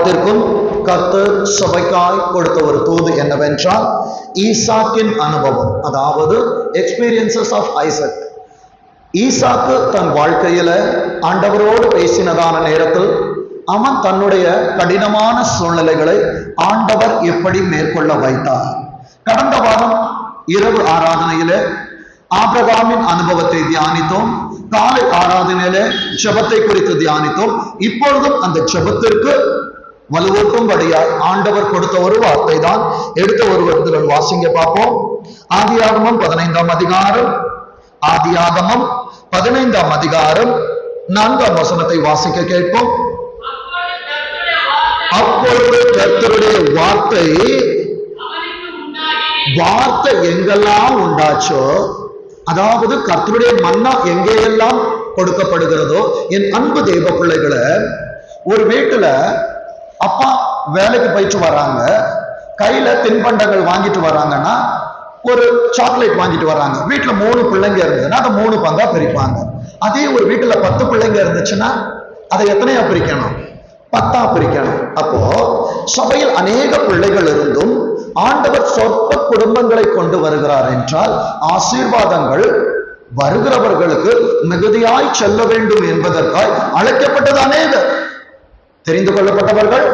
காலத்திற்கும் கர்த்தர் சபைக்காய் கொடுத்த ஒரு தூது என்னவென்றால், ஈசாக்கின் அனுபவம், அதாவது எக்ஸ்பீரியன்சஸ் ஆஃப் ஐசக். ஈசாக்கு தன் வாழ்க்கையில ஆண்டவரோடு பேசினதான நேரத்தில் அவன் தன்னுடைய கடினமான சூழ்நிலைகளை ஆண்டவர் எப்படி மேற்கொள்ள வைத்தார். கடந்த வாரம் இரவு ஆராதனையில ஆபிரகாமின் அனுபவத்தை தியானித்தோம். காலை ஆராதனையில ஜெபத்தை குறித்து தியானித்தோம். இப்பொழுதும் அந்த ஜெபத்திற்கு வலுவூட்டும்படியாய் ஆண்டவர் கொடுத்த ஒரு வார்த்தை தான் எடுத்த ஒரு வருடத்தில் வாசிங்க பார்ப்போம். ஆதியாகமம் 15ஆம் அதிகாரம், ஆதியாகமம் 15ஆம் அதிகாரம் 4ஆம் வசனத்தை வாசிக்க கேட்போம். அப்பொழுது கர்த்தருடைய வார்த்தை எங்கெல்லாம் உண்டாச்சோ, அதாவது கர்த்தருடைய மன்னா எங்கேயெல்லாம் கொடுக்கப்படுகிறதோ, என் அன்பு தெய்வ பிள்ளைகளை, ஒரு வீட்டுல அப்பா வேலைக்கு போயிட்டு வராங்க, கையில தின்பண்டங்கள் வாங்கிட்டு வராங்கன்னா ஒரு சாக்லேட் வாங்கிட்டு வராங்க. வீட்டுல 3 பிள்ளைங்க இருந்ததுன்னா அதை 3 பங்கா பிரிப்பாங்க. அதே ஒரு வீட்டுல 10 பிள்ளைங்க இருந்துச்சுன்னா அதை எத்தனையா பிரிக்கணும்? 10ஆ பிரிக்கணும். அப்போ சபையில் அநேக பிள்ளைகள் இருந்தும் ஆண்டவர் சொற்ப குடும்பங்களை கொண்டு வருகிறார் என்றால், ஆசீர்வாதங்கள் வருகிறவர்களுக்கு மிகுதியாய் செல்ல வேண்டும் என்பதற்காய் அழைக்கப்பட்டது அநேகர். தெரிந்து கொள்ளப்பட்டவர்கள்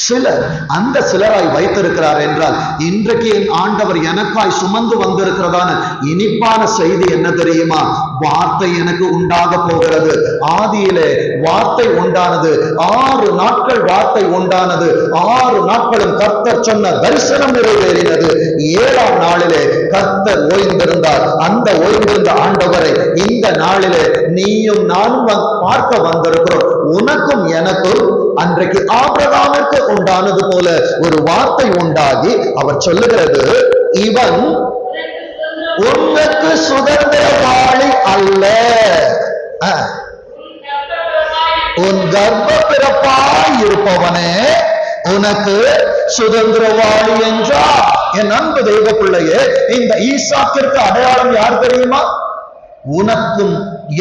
சிலர். அந்த சிலராய் வைத்திருக்கிறார் என்றால், இன்றைக்கு என் ஆண்டவர் எனக்காய் சுமந்து வந்திருக்கிறதான இனிப்பான செய்தி என்ன தெரியுமா? வார்த்தை எனக்கு உண்டாக போகிறது. ஆதியிலே வார்த்தை உண்டானது, 6 நாட்கள் வார்த்தை உண்டானது, 6 நாட்களும் கர்த்தர் சொன்ன தரிசனம் நிறைவேறினது. 7ஆம் நாளிலே கர்த்தர் ஓய்ந்திருந்தார். அந்த ஓய்ந்திருந்த ஆண்டவரை இந்த நாளிலே நீயும் நானும் பார்க்க வந்திருக்கிறோம். உனக்கும் எனக்கும் அன்றைக்கு ஆபிரகாமிற்கு உண்டானது போல ஒரு வார்த்தை உண்டாகி அவர் சொல்லுகிறது, இவன் உனக்கு சுதந்திரவாளி அல்ல, உன் கர்ப்ப பிறப்பாய் இருப்பவனே உனக்கு சுதந்திரவாளி என்றார். என் அன்பு தெய்வ பிள்ளையே, இந்த ஈசாக்கிற்கு அடையாளம் யார் தெரியுமா? உனக்கும்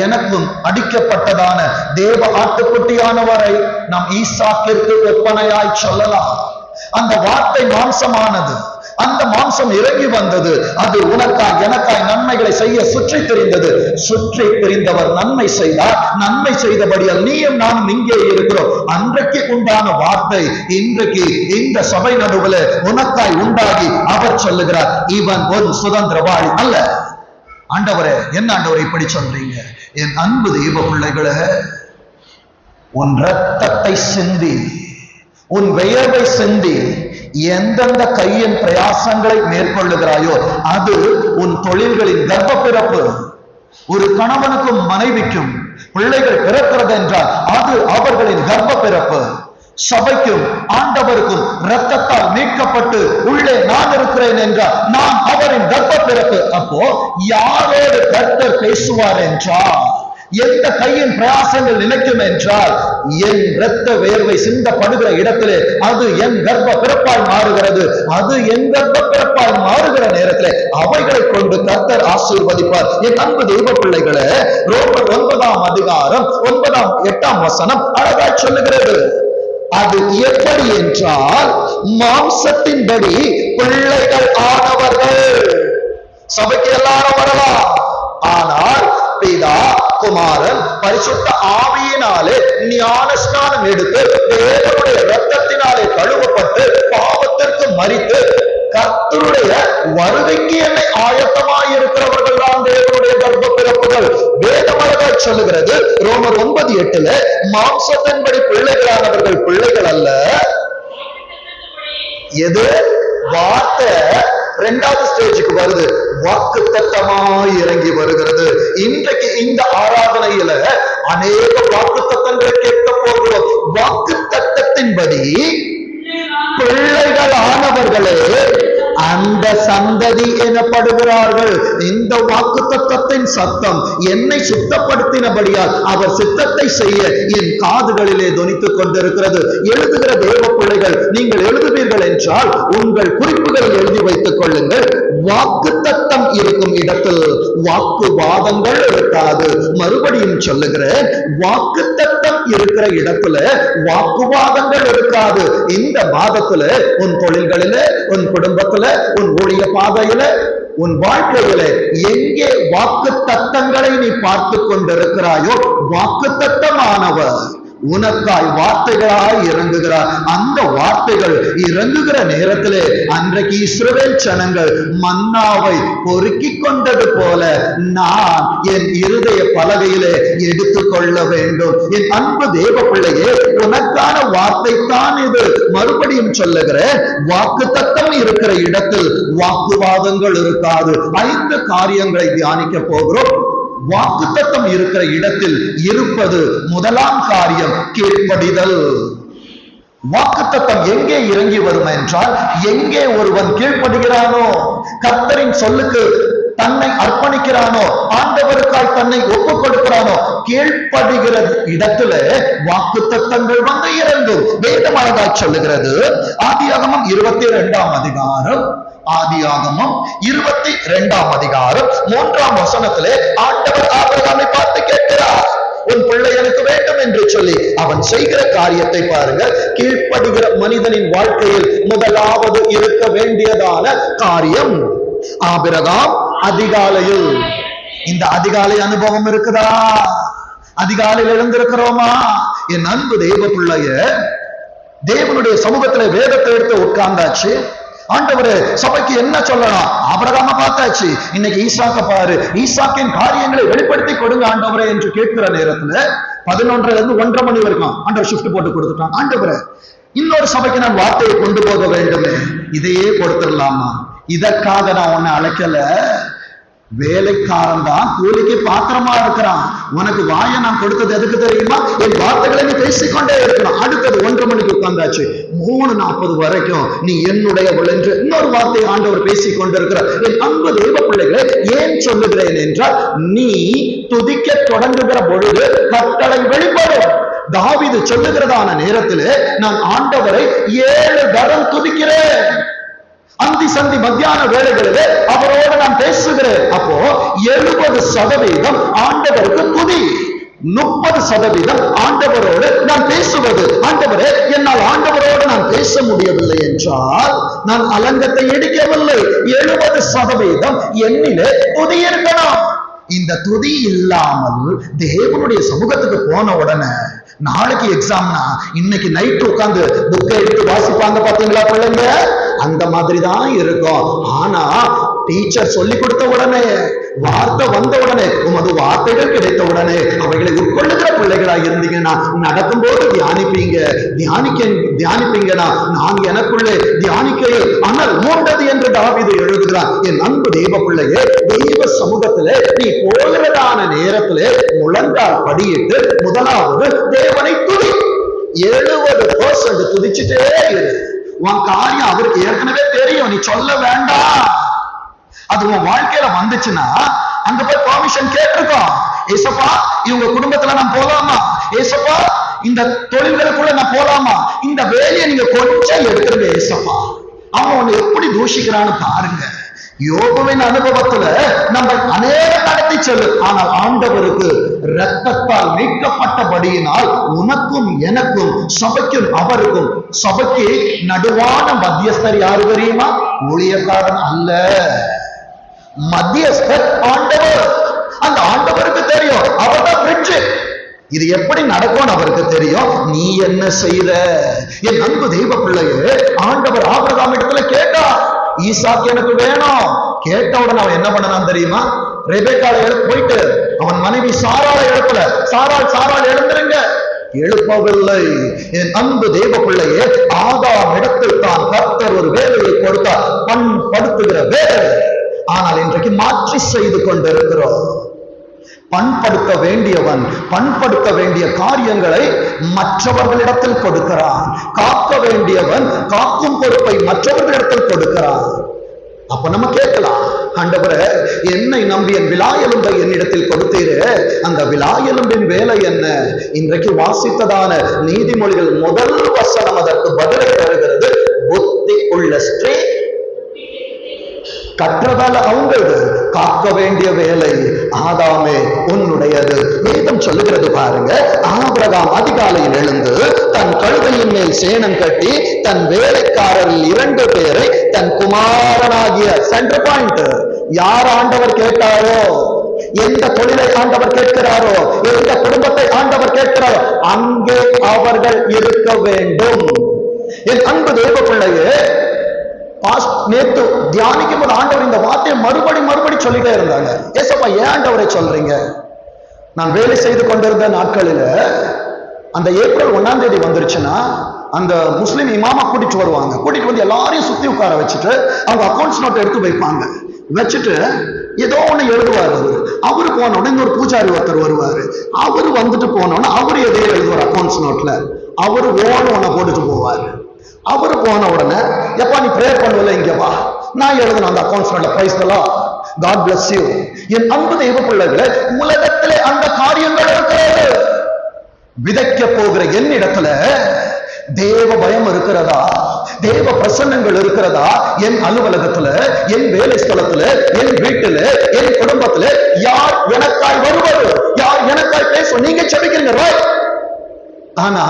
எனக்கும் அடிக்கப்பட்டதான தேவ ஆட்டுக்குட்டியானவரை நாம் ஈசாக்கிற்கு ஒப்பனையாய் சொல்லலாம். அந்த வார்த்தை மாம்சமானது, அந்த மாம்சம் இறங்கி வந்தது. அது உனக்காய் எனக்காய் நன்மைகளை செய்ய சுற்றி தெரிந்தது. சுற்றி தெரிந்தவர் நன்மை செய்தார். நன்மை செய்தபடியால் நீயும் நானும் இங்கே இருக்கிறோம். அன்றைக்கு உண்டான வார்த்தை இன்றைக்கு இந்த சபை நடுவில் உனக்காய் உண்டாகி அவர் சொல்லுகிறார், இவன் ஒரு சுதந்திரவாளி அல்ல. ஆண்டவரே, என்ன ஆண்டவரை இப்படி சொல்றீங்க? என் அன்பு தெய்வ பிள்ளைகளை, உன் ரத்தத்தை சிந்தி, உன் வியர்வை சிந்தி எந்தெந்த கையின் பிரயாசங்களை மேற்கொள்ளுகிறாயோ அது உன் தொழில்களின் கர்ப்ப பிறப்பு. ஒரு கணவனுக்கும் மனைவிக்கும் பிள்ளைகள் பிறக்கிறது என்றால் அது அவர்களின் கர்ப்ப பிறப்பு. சபைக்கும் ஆண்டவருக்கும் இரத்தத்தால் மீட்கப்பட்டு உள்ளே நான் இருக்கிறேன் என்றால் நான் அவரின் கர்ப்ப பிறப்பு. அப்போ யாரோடு கர்த்தர் பேசுவார் என்றால், எந்த கையின் பிரயாசங்கள் நினைக்கும் என்றால், என் இரத்த வேர்வை சிந்தப்படுகிற இடத்திலே அது என் கர்ப்ப பிறப்பால் மாறுகிறது. அது என் கர்ப்ப பிறப்பால் மாறுகிற நேரத்திலே அவைகளை கொண்டு கர்த்தர் ஆசீர்வதிப்பார். என் அன்பு தெய்வ பிள்ளைகளே, ரோமர் 9ஆம் அதிகாரம் 8ஆம் வசனம் அழகாய் சொல்லுகிறது. அது எப்படி என்றால், மாம்சத்தின்படி பிள்ளைகள் ஆனவர்கள். சபைக்கு எல்லாரும் வரலாம், ஆனால் பிதா, குமாரன், பரிசுத்த ஆவியினாலே ஞான ஸ்நானம் எடுத்து தேவனுடைய இரத்தத்தினாலே கழுவப்பட்டு பாவத்திற்கு மரித்து கர்த்தருடைய வருகைக்கு என்னை ஆயத்தமாய் இருக்கிறவர்கள் தான் தேவனுடைய கர்ப்ப பிறப்புகள். வேதமழகாய் சொல்லுகிறது ரோமர் 9:8, மாம்சத்தின்படி பிள்ளைகளானவர்கள் பிள்ளைகள் அல்ல. எது? வார்த்தை 2வது ஸ்டேஜுக்கு வருது, வாக்குத்தத்தமாய் இறங்கி வருகிறது. இன்றைக்கு இந்த ஆராதனையில அநேக வாக்குத்தத்தங்களை கேட்க போகிறோம். வாக்குத்தத்தத்தின்படி பிள்ளைகள் ஆனவர்களே அந்த சந்ததி எனப்படுகிறார்கள். இந்த வாக்குத்தத்தத்தின் சத்தம் என்னை சுத்தப்படுத்தினபடியால் அவர் சித்தத்தை செய்ய என் காதுகளிலே தொனித்துக் கொண்டிருக்கிறது. எழுதுகிற தேவ பிள்ளைகள், நீங்கள் எழுதுவீர்கள் என்றால் உங்கள் குறிப்புகளை எழுதி வைத்துக் கொள்ளுங்கள். வாக்குத்தத்தம் இருக்கும் இடத்தில் வாக்குவாதங்கள் இருக்காது. மறுபடியும் சொல்லுகிறேன், வாக்குத்தத்தம் இருக்கிற இடத்துல வாக்குவாதங்கள் இருக்காது. இந்த மாதத்துல உன் தொழில்களில, உன் குடும்பத்துல, உன் ஊழிய பாதையில, உன் வாழ்க்கையில எங்கே வாக்கு தத்தங்களை நீ பார்த்து கொண்டிருக்கிறாயோ, வாக்கு தத்தமானவர் உனக்காய் வார்த்தைகளாய் இறங்குகிறார். அந்த வார்த்தைகள் இறங்குகிற நேரத்திலே அன்றைக்கு இஸ்ரவேல் ஜனங்கள் மன்னாவை பொறுக்கி கொண்டது போல நான் என் இருதய பலகையிலே எடுத்துக்கொள்ள வேண்டும். என் அன்பு தேவ பிள்ளையே, உனக்கான வார்த்தை தான் இது. மறுபடியும் சொல்லுகிறேன், வாக்கு தத்தம் இருக்கிற இடத்தில் வாக்குவாதங்கள் இருக்காது. 5 காரியங்களை தியானிக்க போகிறோம். வாக்குத்தத்தம் இருக்கிற இடத்தில் இருப்பது முதலாம் காரியம், கீழ்ப்படிதல். வாக்குத்தத்தம் எங்கே இறங்கி வரும் என்றால், எங்கே ஒருவன் கீழ்ப்படுகிறானோ, கர்த்தரின் சொல்லுக்கு தன்னை அர்ப்பணிக்கிறானோ, ஆண்டவருக்காய் தன்னை ஒப்புக் கொடுக்கிறானோ, கீழ்ப்படுகிற இடத்துல வாக்குத்தத்தங்கள் வந்து இறங்கும். வேதம் அழகாய் சொல்லுகிறது. ஆதியாகமம் 22ஆம் அதிகாரம், ஆதியாகமம் 22ஆம் அதிகாரம் 3ஆம் வசனத்திலே ஆண்டவர் ஆபிரகாமை பார்த்து கேட்கிறார், உன் பிள்ளை எனக்கு வேண்டும் என்று சொல்லி. அவன் செய்கிற காரியத்தை பாருங்க. கீழ்ப்படுகிற மனிதனின் வாழ்க்கையில் முதலாவது இருக்க வேண்டியதான காரியம் ஆபிரகாம் அதிகாலையில். இந்த அதிகாலை அனுபவம் இருக்குதா? அதிகாலையில் எழுந்திருக்கிறோமா? என் அன்பு தேவ பிள்ளைய, தேவனுடைய சமூகத்துல வேதத்தை எடுத்து உட்கார்ந்தாச்சு. ஆண்டவரே, சபைக்கு என்ன சொல்லலாம்? ஆபிரகாம பார்த்தாச்சு, இன்னைக்கு ஈசாக்க பாரு, ஈசாக்கின் காரியங்களை வெளிப்படுத்தி கொடுங்க ஆண்டவரே என்று கேட்கிற நேரத்துல 11:00 இருந்து 1:30 மணி வரைக்கும் ஆண்டவர் ஷிஃப்ட் போட்டு கொடுத்துட்டான். ஆண்டவரே, இன்னொரு சபைக்கு நான் வார்த்தையை கொண்டு போக வேண்டுமே, இதையே கொடுத்துடலாமா? இதற்காக நான் உன்னை அழைக்கல. வேலைக்காரன் தான் கூலிக்கு பாத்திரமா இருக்கிறான். உனக்கு வாயை நான் கொடுத்தது எதுக்கு தெரியுமா? என் வார்த்தைகளை நீ பேசிக்கொண்டே இருக்கணும். அடுத்தது 1:30 மணிக்கு உட்கார்ந்தாச்சு, 3:40 வரைக்கும் நீ என்னுடையவள் என்று இன்னொரு வார்த்தையை ஆண்டவர் பேசிக் கொண்டிருக்கிறார். என் அன்பு தேவ பிள்ளைகளை ஏன் சொல்லுகிறேன் என்றால், நீ துதிக்க தொடங்குகிற பொழுது கட்டளை வெளிப்படும். தாவீது சொல்லுகிறதான நேரத்திலே நான் ஆண்டவரை 7 தரம் துதிக்கிறேன். அந்தி சந்தி மத்தியான வேளைகளிலே அவரோடு நான் பேசுகிறேன். அப்போ 70% ஆண்டவருக்கு துதி, 30% ஆண்டவரோடு நான் பேசுவது. ஆண்டவரே, என்னால் ஆண்டவரோடு நான் பேச முடியவில்லை என்றால் நான் அலங்கத்தை இடிக்கவில்லை. 70% என்னிலே துதி இருக்கணும். இந்த துதி இல்லாமல் தேவனுடைய சமூகத்துக்கு போன உடனே, நாளைக்கு எக்ஸாம்னா இன்னைக்கு நைட்டு உட்கார்ந்து புக்கை எடுத்து வாசிப்பாங்க பாத்தீங்களா பிள்ளைங்க, அந்த மாதிரி தான் இருக்கும். ஆனா டீச்சர் சொல்லி கொடுத்த உடனே, வார்த்தை வந்த உடனே, உமது வார்த்தைகள் கிடைத்த உடனே அவைகளை உட்கொள்ளுகிற பிள்ளைகளா இருந்தீங்கன்னா நடக்கும்போது தியானிப்பீங்கன்னா நான் எனக்குள்ளே தியானிக்கையில் அனல் மூண்டது என்று தாவீது எழுதுகிறார். என் அன்பு தேவ பிள்ளையே, தெய்வ சமூகத்திலே நீ போகிறதான நேரத்திலே முழங்கால் படியிட்டு முதலாவது தேவனை துதி. 70% துதிச்சுட்டே இரு. உன் காரியம் அவருக்கு ஏற்கனவே தெரியும், நீ சொல்ல வேண்டாம். அது உன் வாழ்க்கையில வந்துச்சுன்னா அங்க போய் பெர்மிஷன் கேட்டிருக்கோம். ஏசப்பா, இவங்க குடும்பத்துல நான் போலாமா? ஏசப்பா, இந்த தொழில்களுக்குள்ள நான் போலாமா? இந்த வேலையை நீங்க கொஞ்சம் எடுத்துருங்க ஏசப்பா. அவன் உன்னை எப்படி தூஷிக்கிறான்னு பாருங்க. யோபுவின் அனுபவத்துல நம்ம அநேகம் நடத்தி செல்லு. ஆனால் ஆண்டவருக்கு இரத்தத்தால் மீட்கப்பட்டபடியினால் உனக்கும் எனக்கும் சபைக்கும் அவருக்கும், சபைக்கு நடுவான மத்தியஸ்தர் யாரு தெரியுமா? ஊழியக்காரன் அல்ல, மத்தியஸ்தர் ஆண்டவர். அந்த ஆண்டவருக்கு தெரியும், அவர்தான் பிரிட்ஜ். இது எப்படி நடக்கும்னு அவருக்கு தெரியும். நீ என்ன செய்த? என் அன்பு தெய்வ பிள்ளையே, ஆண்டவர் ஆபிரகாம் இடத்துல கேட்டா, ஈசாக்கு எனக்கு வேணும். கேட்ட உடனே அவன் என்ன பண்ணனான் தெரியுமா? ரெபெக்காளை எழுப்பு போயிட்டு அவன் மனைவி சாராளை எழுப்பல. சாராள் எழுந்துருங்க, எழுப்பவில்லை. என் அன்பு தேவ பிள்ளையே, ஆதாம் இடத்தில் தான் கர்த்தர் ஒரு வேலையை கொடுத்தார், பண்படுத்துகிற வேலை. ஆனால் இன்றைக்கு மாற்றி செய்து கொண்டிருக்கிறோம். பண்படுத்த வேண்டியவன் பண்படுத்த வேண்டிய காரியங்களை மற்றவர்களிடத்தில் கொடுக்கிறான். காக்க வேண்டியவன் காக்கும் பொறுப்பை மற்றவர்களிடத்தில் கொடுக்கிறான். அப்ப நம்ம கேட்கலாம், ஆண்டவரே, என்னை நம்பி என் விலாயெலும்பை என்னிடத்தில் கொடுத்தீரே, அந்த விலாயெலும்பின் வேலை என்ன? இன்றைக்கு வாசித்ததான நீதிமொழிகள் முதல் வசனம் அதற்கு பதிலை தருகிறது. புத்தி உள்ள ஸ்திரீ கற்றதால அவங்களது காக்க வேண்டிய வேலை ஆதாமே உன்னுடையது. வேதம் சொல்லுகிறது பாருங்க, ஆபிரகாம் அதிகாலையில் எழுந்து தன் கழுதையின் மேல் சேணம் கட்டி தன் வேலைக்காரரில் 2 பேரை தன் குமாரனாகிய சென்டர் பாயிண்ட் யார் ஆண்டவர் கேட்டாரோ, எந்த தொழிலை ஆண்டவர் கேட்கிறாரோ, எந்த குடும்பத்தை ஆண்டவர் கேட்கிறாரோ அங்கே அவர்கள் இருக்க வேண்டும். என் அன்பு தேவ பிள்ளையே, நேற்று தியானிக்கும் போது ஆண்டவர் இந்த வார்த்தையை மறுபடி சொல்லிட்டே இருந்தாங்க. ஏசப்பா ஏன் ஆண்டவரை சொல்றீங்க? நான் வேலை செய்து கொண்டிருந்த நாட்களில் அந்த ஏப்ரல் 1ஆம் தேதி வந்துருச்சுன்னா அந்த முஸ்லிம் இமாமா கூட்டிட்டு வருவாங்க. கூட்டிட்டு வந்து எல்லாரையும் சுத்தி உட்கார வச்சுட்டு அவங்க அக்கௌண்ட்ஸ் நோட் எடுத்து வைப்பாங்க. வச்சுட்டு ஏதோ ஒண்ணு எழுதுவார். அவரு போன உடனே ஒரு பூஜாரி ஒருத்தர் வருவாரு. அவரு வந்துட்டு போனோன்னா அவரு எதையோ எழுதுவார் அக்கௌண்ட்ஸ் நோட்ல. அவரு ஒண்ணு போட்டுட்டு போவாரு. அவரு போன உடனே, எப்பா நீ பிரேயர் பண்ணுவல, இங்க வா, நான் எழுதணும் அந்த அக்கௌண்ட்ஸ் நோட்ல, praise the Lord, God bless you. என் அன்பு தெய்வ பிள்ளைகளே, உலகத்திலே அந்த காரியங்கள் இருக்கிறது. விதைக்க போகிற என்னிடத்துல தேவ பயம் இருக்கிறதா? தேவ பிரசன்னங்கள் இருக்கிறதா? என் அலுவலகத்துல, என் வேலை ஸ்தலத்துல, என் வீட்டுல, என் குடும்பத்துல யார் எனக்காய் வருவது? யார் எனக்காய் பேசுவோம்? நீங்க செபிக்கிறீங்க, ரைட்? ஆனா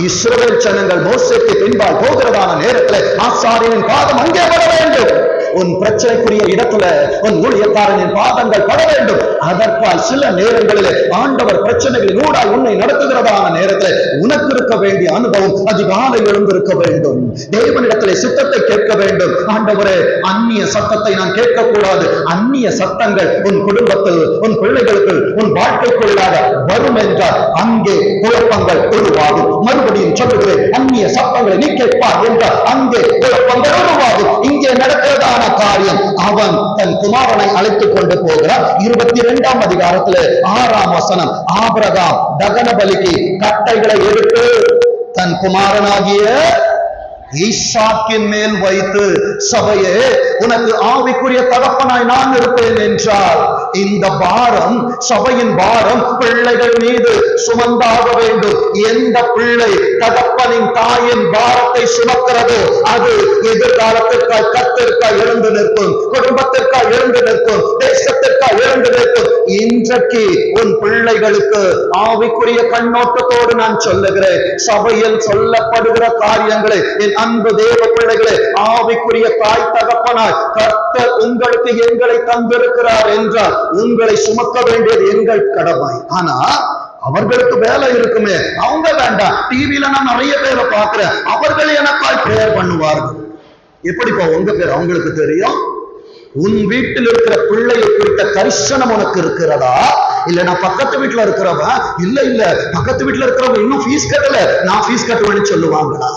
இஸ்ரவேல் ஜனங்கள் மோசேக்கு பின்பால் போகிறதான நேரத்தில் ஆசாரியனின் பாதம் அங்கே வர வேண்டும். உன் பிரச்சனைக்குரிய இடத்துல உன் ஊழியக்காரனின் பாதங்கள் பட வேண்டும். அதற்கால் சில நேரங்களில் ஆண்டவர் பிரச்சனைகளின் ஊடாய் உன்னை நடத்துகிறதான நேரத்தில் உனக்கு இருக்க வேண்டிய அனுபவம் அதிகாலை எழுந்திருக்க வேண்டும். தேவனிடத்திலே சித்தத்தை கேட்க வேண்டும். ஆண்டவரே, அந்நிய சத்தத்தை நான் கேட்கக்கூடாது. அந்நிய சத்தங்கள் உன் குடும்பத்தில், உன் பிள்ளைகளுக்கு, உன் வாழ்க்கைக்குள்ளாக வரும் என்றால் அங்கே குழப்பங்கள் உருவாகும். மறுபடியும் சொல்லுகிறேன், அந்நிய சத்தங்களை நீ கேட்பார் என்றால் அங்கே குழப்பங்கள் உருவாகும். இங்கே நடக்கிறதான காரியம், அவன் தன் குமாரனை அழைத்துக் கொண்டு போகிறார். 22ஆம் அதிகாரத்தில் 6ஆம் வசனம், ஆபிரகாம் தகன பலிக்கு கட்டைகளை எடுத்து தன் குமாரனாகிய ஈசாக்கின் மேல் வைத்து, சபையே, உனக்கு ஆவிக்குரிய தகப்பனாய் நான் இருப்பேன் என்றால் இந்த பாரம், சபையின் பாரம் பிள்ளைகள் மீது சுமந்தாக வேண்டும். எந்த பிள்ளை தகப்பனின் தாயின் பாரத்தை சுமக்கிறது, அது எதிர்காலத்திற்காய் கத்திற்காய் எழுந்து நிற்கும், குடும்பத்திற்காய் எழுந்து நிற்கும், தேசத்திற்காய் எழுந்து நிற்கும். இன்றைக்கு உன் பிள்ளைகளுக்கு ஆவிக்குரிய கண்ணோட்டத்தோடு நான் சொல்லுகிறேன். சபையில் சொல்லப்படுகிற காரியங்களை, என் அன்பு தேவ பிள்ளைகளே, ஆவிக்குரிய தாய் தகப்பனாய் கர்த்தர் உங்களுக்கு எங்களை தந்திருக்கிறார் என்றால் உங்களை சுமக்க வேண்டியது எங்கள் கடமை. ஆனா அவர்களுக்கு வேலை இருக்குமே, அவங்க வேண்டாம். டிவியில நான் நிறைய பேரை பார்க்கிறேன், அவர்கள் எனக்காய் பிரேயர் பண்ணுவார்கள். எப்படிப்பா உங்க பேர் அவங்களுக்கு தெரியும்? உன் வீட்டில் இருக்கிற பிள்ளையை குறித்த தரிசனம் உனக்கு இருக்கிறதா? இல்ல நான் பக்கத்து வீட்டுல இருக்கிறவன், இல்ல பக்கத்து வீட்டுல இருக்கிறவன் இன்னும் ஃபீஸ் கட்டல, நான் ஃபீஸ் கட்டுவேன்னு சொல்லுவாங்களா?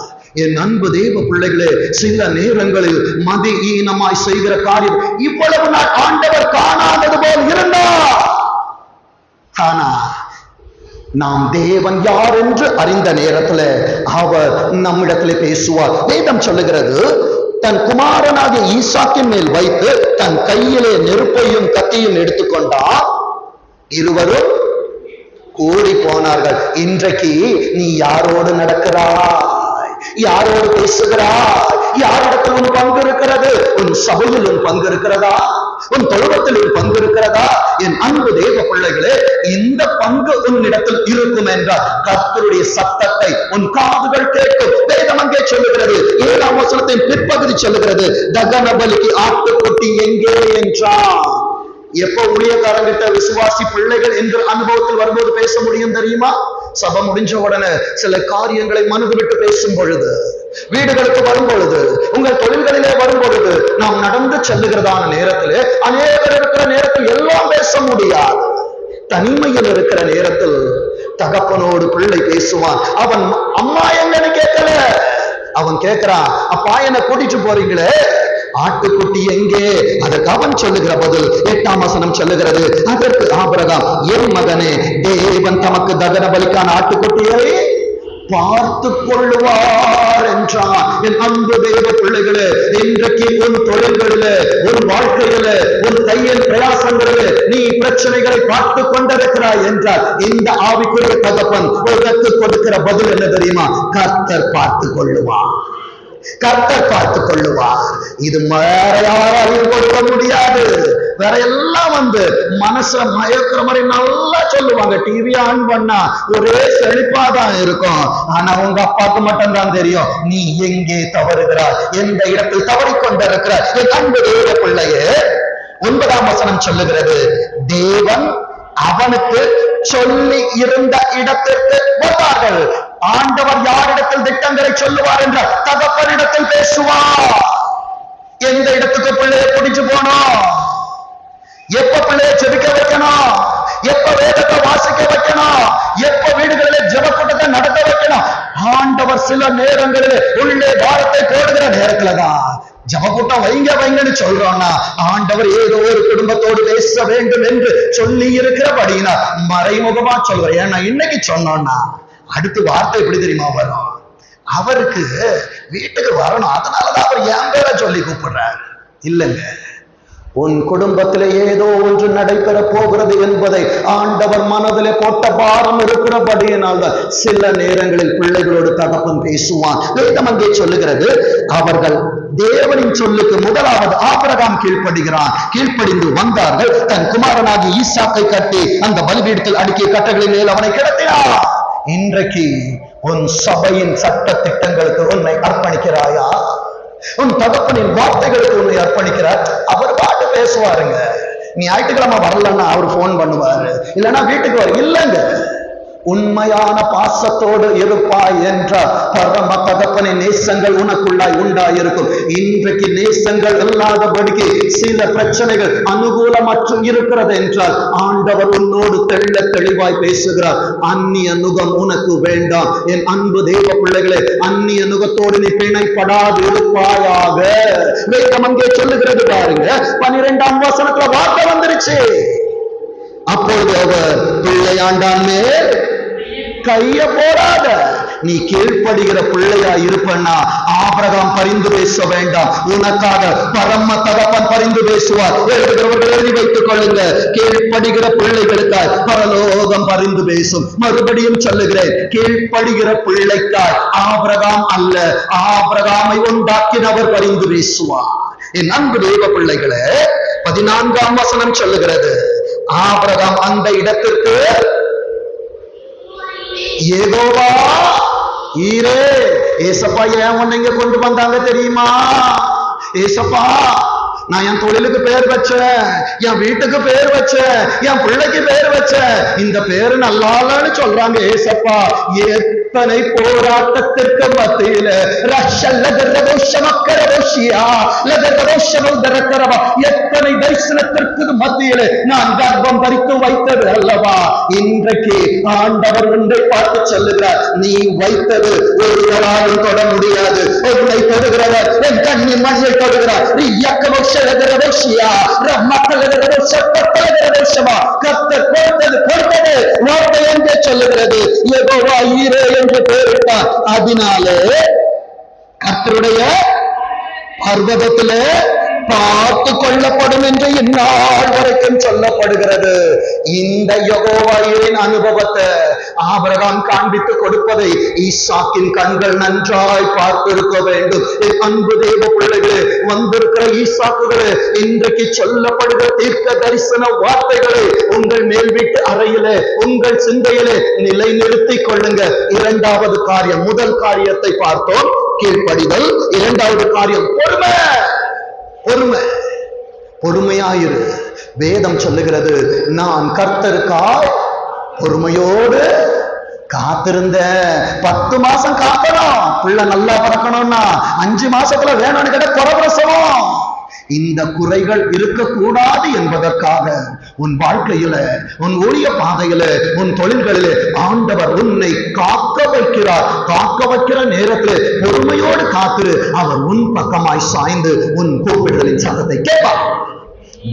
என் அன்பு தேவ பிள்ளைகளே, சில நேரங்களில் மதி ஈனமாய் செய்கிற காரியம் இவ்வளவு நாள் ஆண்டவர் காணாதது போல் இருந்தா, ஆனா நாம் தேவன் யார் என்று அறிந்த நேரத்துல அவர் நம்மிடத்துல பேசுவார். வேதம் சொல்லுகிறது, தன் குமாரனாகிய ஈசாக்கின் மேல் வைத்து தன் கையிலே நெருப்பையும் கத்தியும் எடுத்துக்கொண்டார். இருவரும் கூடி போனார்கள். இன்றைக்கு நீ யாரோடு நடக்கிறாய்? யாரோடு பேசுகிறாய்? யாரிடத்தில் உன் பங்கு இருக்கிறது? உன் சபையில் உன் பங்கு இருக்கிறதா? உன் தொழுவத்தில் உன் பங்கு இருக்கிறதா? என் அன்பு தேவ பிள்ளைகளே, இந்த பங்கு உன்னிடத்தில் இருக்கும் என்றால் கர்த்தருடைய சத்தத்தை உன் காதுகள் கேட்கும். வேதம் அங்கே சொல்லுகிறது, 7ஆம் வசனத்தின் பிற்பகுதி சொல்லுகிறது, தகன பலிக்கு ஆட்டுக்குட்டி எங்கே என்றார். எப்ப ஊழியக்காரங்கிட்ட விசுவாசி பிள்ளைகள் என்று அனுபவத்தில் வரும்போது பேச முடியும் தெரியுமா? சபை முடிஞ்ச உடனே சில காரியங்களை மனது விட்டு பேசும் பொழுது, வீடுகளுக்கு வரும் பொழுது, உங்கள் தொழில்களிலே வரும் பொழுது, நாம் நடந்து செல்லுகிறதான நேரத்திலே, அநேகர் இருக்கிற நேரத்தில் எல்லாம் பேச முடியாது. தனிமையில் இருக்கிற நேரத்தில் தகப்பனோடு பிள்ளை பேசுவான். அவன் அம்மா எங்கன்னு கேட்கல, அவன் கேட்கிறான், அப்பா என்ன கூட்டிட்டு போறீங்களே, ஆட்டுக்குட்டி எங்கே? அதற்கு அவன் சொல்லுகிற பதில் 8ஆம் வசனம் சொல்லுகிறது, அதற்கு ஆபிரகாம், என் மகனே, தேவன் தமக்கு தகன பலிக்கான ஆட்டுக்குட்டியை பார்த்து கொள்ளுவார் என்றான். என் அன்பு தேவ பிள்ளைகளே, இன்றைக்கு உன் தொழில்களிலே, உன் வாழ்க்கையிலே, உன் கையில் பிரயாசங்களிலே நீ பிரச்சனைகளை பார்த்து கொண்டிருக்கிறாய் என்றால் இந்த ஆவிக்குரிய தகப்பன் உனக்கு கொடுக்கிற பதில் என்ன தெரியுமா? கர்த்தர் பார்த்து கொள்ளுவார். கர்த்தர் பார்த்துக் கொள்ளுவார். இது வேற யாராலையும் கொடுக்க முடியாது. வேற எல்லாம் மனச மயக்கிற மாதிரி நல்லா சொல்லுவாங்க. டிவி ஆன் பண்ணா ஒரே செழிப்பாதான் இருக்கும். ஆனா உங்க அப்பாவுக்கு மட்டும் தான் தெரியும் நீ எங்கே தவறுகிறாய், எந்த இடத்தில் தவறிக்கொண்டிருக்கிறாய். என் அன்பு தேவ பிள்ளையே, 9ஆம் வசனம் சொல்லுகிறது, தேவன் அவனுக்கு சொல்லி இருந்த இடத்திற்கு வந்தார்கள். ஆண்டவர் யாரிடத்தில் திட்டங்களை சொல்லுவார் என்றால் தகப்பனிடத்தில் பேசுவார். எந்த இடத்துக்கு பிள்ளையை பிடிச்சு போனோம், எப்ப பிள்ளையை செபிக்க வைக்கணும், எப்ப வேதத்தை வாசிக்க வைக்கணும், எப்ப வீடுகளில் ஜெபக்கூட்டத்தை நடத்த வைக்கணும். ஆண்டவர் சில நேரங்களில் உள்ளே பாரத்தை போடுகிற நேரத்துலதான் ஜெபக்கூட்டம் வைங்கன்னு சொல்றோம்னா ஆண்டவர் ஏதோ ஒரு குடும்பத்தோடு பேச வேண்டும் என்று சொல்லி இருக்கிறபடினா மறைமுகமா சொல்றேன். ஏன்னா இன்னைக்கு சொன்னோம்னா அடுத்த வார்த்தை எப்படி தெரியுமா வரும், அவருக்கு வீட்டுக்கு வரணும், அதனாலதான் அவர் என் பேரை சொல்லி கூப்பிடுறாரு. இல்லைங்க, உன் குடும்பத்திலே ஏதோ ஒன்று நடைபெற போகிறது என்பதை ஆண்டவர் மனதிலே போட்ட பாரம் இருக்கிறபடியினால் தான் சில நேரங்களில் பிள்ளைகளோடு தகப்பன் பேசுவான். வேதம் அங்கே சொல்லுகிறது, அவர்கள் தேவனின் சொல்லுக்கு முதலாவது ஆபிரகாம் கீழ்ப்படுகிறான். கீழ்ப்படிந்து வந்தார்கள். தன் குமாரனாகி ஈசாக்கை கட்டி அந்த பலிபீடத்தில் அடுக்கிய கட்டைகளின் மேல் அவனை கிடத்தினார். இன்றைக்கு உன் சபையின் சட்ட திட்டங்களுக்கு உன்னை அர்ப்பணிக்கிறாயா? உன் தகப்பனின் வார்த்தைகளுக்கு உன்னை அர்ப்பணிக்கிறார். அவர் பாட்டு பேசுவாருங்க. நீ ஞாயிற்றுக்கிழமை வரலன்னா அவர் போன் பண்ணுவாரு, இல்லைன்னா வீட்டுக்கு வர. இல்லைங்க, உண்மையான பாசத்தோடு இருப்பாய் என்றால் பரம தகப்பனின் நேசங்கள் உனக்குள்ளாய் உண்டாயிருக்கும். இன்றைக்கு நேசங்கள் இல்லாதபடிக்கு சில பிரச்சனைகள் அனுகூலமற்றும் இருக்கிறது என்றால் ஆண்டவர் உன்னோடு தெள்ள தெளிவாய் பேசுகிறார். அந்நிய நுகம் உனக்கு வேண்டாம். என் அன்பு தேவ பிள்ளைகளே, அந்நிய நுகத்தோடு நீ பிணைப்படாது இருப்பாயாக. வேதம் அங்கே சொல்லுகிறது பாருங்க, 12ஆம் வசனத்துல வார்த்தை வந்துருச்சு. அப்பொழுது அவர் பிள்ளையாண்டான் மேல் கைய போடாத, நீ கீழ்ப்படுகிற பிள்ளையா இருப்பன்னா ஆபிரகாம் பரிந்து பேச வேண்டாம், உனக்காக பரம தகப்பன் பரிந்து பேசுவார். எழுதுகிறவர்கள் எழுதி வைத்துக் கொள்ளுங்க, கீழ்ப்படுகிற பிள்ளைகளுக்காய் பரலோகம் பரிந்து பேசும். மறுபடியும் சொல்லுகிறேன், கீழ்ப்படுகிற பிள்ளைக்காய் ஆபிரகாம் அல்ல, ஆபிரகாமை உண்டாக்கினவர் பரிந்து பேசுவார். என் அன்பு தேவ பிள்ளைகளே, 14ஆம் வசனம் சொல்லுகிறது, ஆபிரகாம் அந்த இடத்திற்கு யெகோவா ஈரே. ஏசப்பா ஏன் உன்னை இங்க கொண்டு வந்தாங்க தெரியுமா? ஏசப்பா, நான் என் தொழிலுக்கு பேர் வச்சேன், என் வீட்டுக்கு பேர் வச்சேன், என் பிள்ளைக்கு பேர் வச்சேன், இந்த பேரு நல்லாலன்னு சொல்றாங்க. ஏசப்பா, எத்தனை போராட்டத்திற்கு மத்தியில எத்தனை தரிசனத்திற்கு மத்தியில நான் கர்ப்பம் தரித்து வைத்தது அல்லவா? இன்றைக்கு ஆண்டவர் ஒன்றை பார்த்து சொல்லுகிறார், நீ வைத்தது ஒருவராலும் தொட முடியாது. உன்னை தொடுகிறவர் என் கண்ணின் மண்ணை தொடுகிறார். சொல்லுகிறது, யெகோவா ஈரே என்று பெயரிட்டார். அதனாலே கர்த்தருடைய பர்வதத்திலே பார்த்து கொள்ளப்படும் என்று இந்நாள் வரைக்கும் சொல்லப்படுகிறது. இந்த யெகோவா ஈரின் அனுபவத்தை ஆபிரகாம் காண்பித்து கொடுப்பதை ஈசாக்கின் கண்கள் நன்றாய் பார்த்திருக்க வேண்டும். என் அன்பு தேவ பிள்ளைகளே, வந்திருக்கிற ஈசாக்குகளே, இன்றைக்கு சொல்லப்படுகிற தீர்க்க தரிசன வார்த்தைகளை உங்கள் மேல் வீட்டு அறையிலே, உங்கள் சிந்தையிலே நிலைநிறுத்திக் கொள்ளுங்க. இரண்டாவது காரியம், முதல் காரியத்தை பார்த்தோம், கீழ்ப்படிதல். இரண்டாவது காரியம் பொறுமை. பொறுமை, பொறுமையாயிரு. வேதம் சொல்லுகிறது, நான் கர்த்தருக்காய் பொறுமையோடு காத்திருந்த. 10 மாசம் காக்கணும், பிள்ளை நல்லா பறக்கணும்னா 5 மாசத்துல வேணும்னு கேட்ட குறப்பிரசவம். இந்த குறைகள் இருக்கக்கூடாது என்பதற்காக உன் வாழ்க்கையில, உன் ஊழிய பாதையில, உன் தொழில்களிலே ஆண்டவர் உன்னை காக்க வைக்கிறார். காக்க வைக்கிற நேரத்தில் பொறுமையோடு காத்திரு. அவர் உன் பக்கமாய் சாய்ந்து உன் கூப்பிடுதலின் சத்தத்தை கேட்பார்.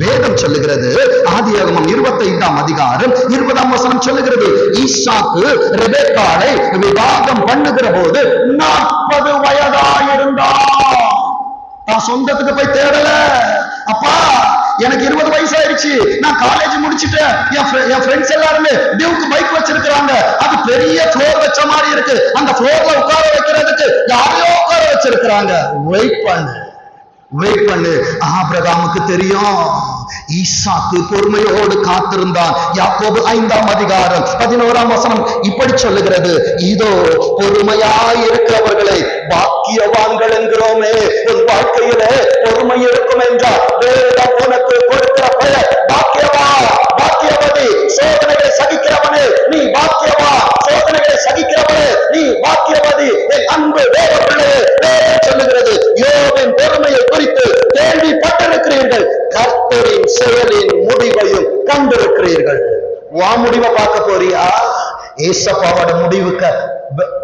வேதம் சொல்லுகிறது, ஆதியாகமம் 25ஆம் அதிகாரம் 20ஆம் வசனம் சொல்லுகிறது, ஈசாக்கு ரெபெக்காளை விவாகம் பண்ணுகிற போது 40 வயதாயிருந்தான். நான் சொந்தத்துக்கு போய் தேடல, அப்பா எனக்கு 20 வயசு ஆயிடுச்சு, நான் காலேஜ் முடிச்சுட்டேன், என் ஃப்ரெண்ட்ஸ் எல்லாருமே டியூக் பைக் வச்சிருக்கிறாங்க, அது பெரிய ஃப்ளோர் வச்ச மாதிரி இருக்கு, அந்த ஃப்ளோர்ல உட்கார வைக்கிறதுக்கு யாரையோ உட்கார வச்சிருக்கிறாங்க. வெயிட் பண்ணு. ஆபிரகாமுக்கு தெரியும், ஈசாக்கு பொறுமையோடு காத்திருந்தான். யாக்கோபு 5ஆம் அதிகாரம் 11ஆம் வசனம் இப்படி சொல்லுகிறது, இதோ பொறுமையாய் இருக்கிறவர்களை பாக்கியவான்கள் என்கிறோமே. உன் வாழ்க்கையிலே பொறுமை இருக்கும் என்றால் வேதம் உனக்கு கொடுக்கிற பெயர் பாக்கியவா, பாக்கியவதி. சோதனைகளை சகிக்கிறவனே நீ பாக்கியவா, சோதனைகளை சகிக்கிறவனே நீ பாக்கியவதி. என் அன்பு வேத பிள்ளையே, வேதம் சொல்லுகிறது, யோபின் பொறுமையை குறித்து கேள்விப்பட்டிருக்கிறீர்கள், கர்த்தரின் செயலின் முடிவையும் கண்டிருக்கிறீர்கள். வா முடிவை பார்க்க போறியா? ஏசப்பாவோட முடிவுக்கு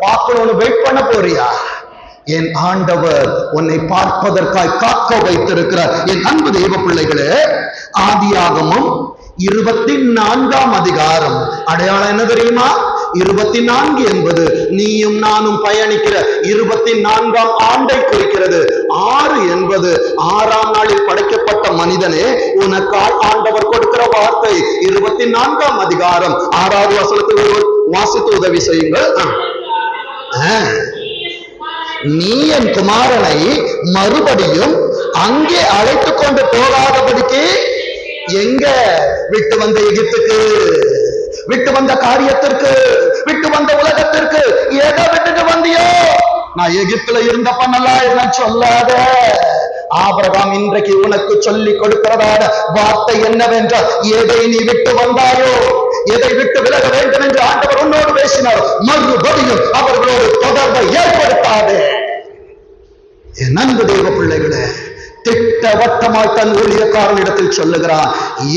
பார்க்கணும்னு வெயிட் பண்ண போறியா? என் ஆண்டவர் உன்னை பார்ப்பதற்காய் காக்க வைத்திருக்கிறார். என் அன்பு தேவ பிள்ளைகளே, ஆதியாகமம் 24ஆம் அதிகாரம் அடையாளம் என்ன தெரியுமா? 24 என்பது நீயும் நானும் பயணிக்கிற 24ஆம் ஆண்டை குறிக்கிறது. 6 என்பது 6ஆம் நாளில் படைக்கப்பட்ட மனிதனே, உனக்காய் ஆண்டவர் கொடுக்கிற வார்த்தை. 24ஆம் அதிகாரம் 6வது வசனத்தை வாசித்து உதவி செய்யுங்கள். நீ என் குமாரனை மறுபடியும் அங்கே அழைத்து கொண்டு போகாதபடிக்கு, எங்க விட்டு வந்த எகிப்துக்கு, விட்டு வந்த காரியத்திற்கு, விட்டு வந்த உலகத்திற்கு எதை விட்டுட்டு வந்தியோ? நான் எகிப்துல இருந்தப்ப நல்லா இருந்தேன் சொல்லாத. ஆபிரகாம் இன்றைக்கு உனக்கு சொல்லி கொடுக்கிறதான வார்த்தை என்னவென்றால், எதை நீ விட்டு வந்தாயோ, எதை விட்டு விலக வேண்டும் என்று ஆண்டவர் உன்னோடு பேசினார், மறுபடியும் அவர்களோடு தொடர்பை ஏற்படுத்தாது. என் அன்பு தெய்வ பிள்ளைகளே, திட்டவட்டமாய் தன் ஊழியக்காரனிடத்தில் சொல்லுகிறான்,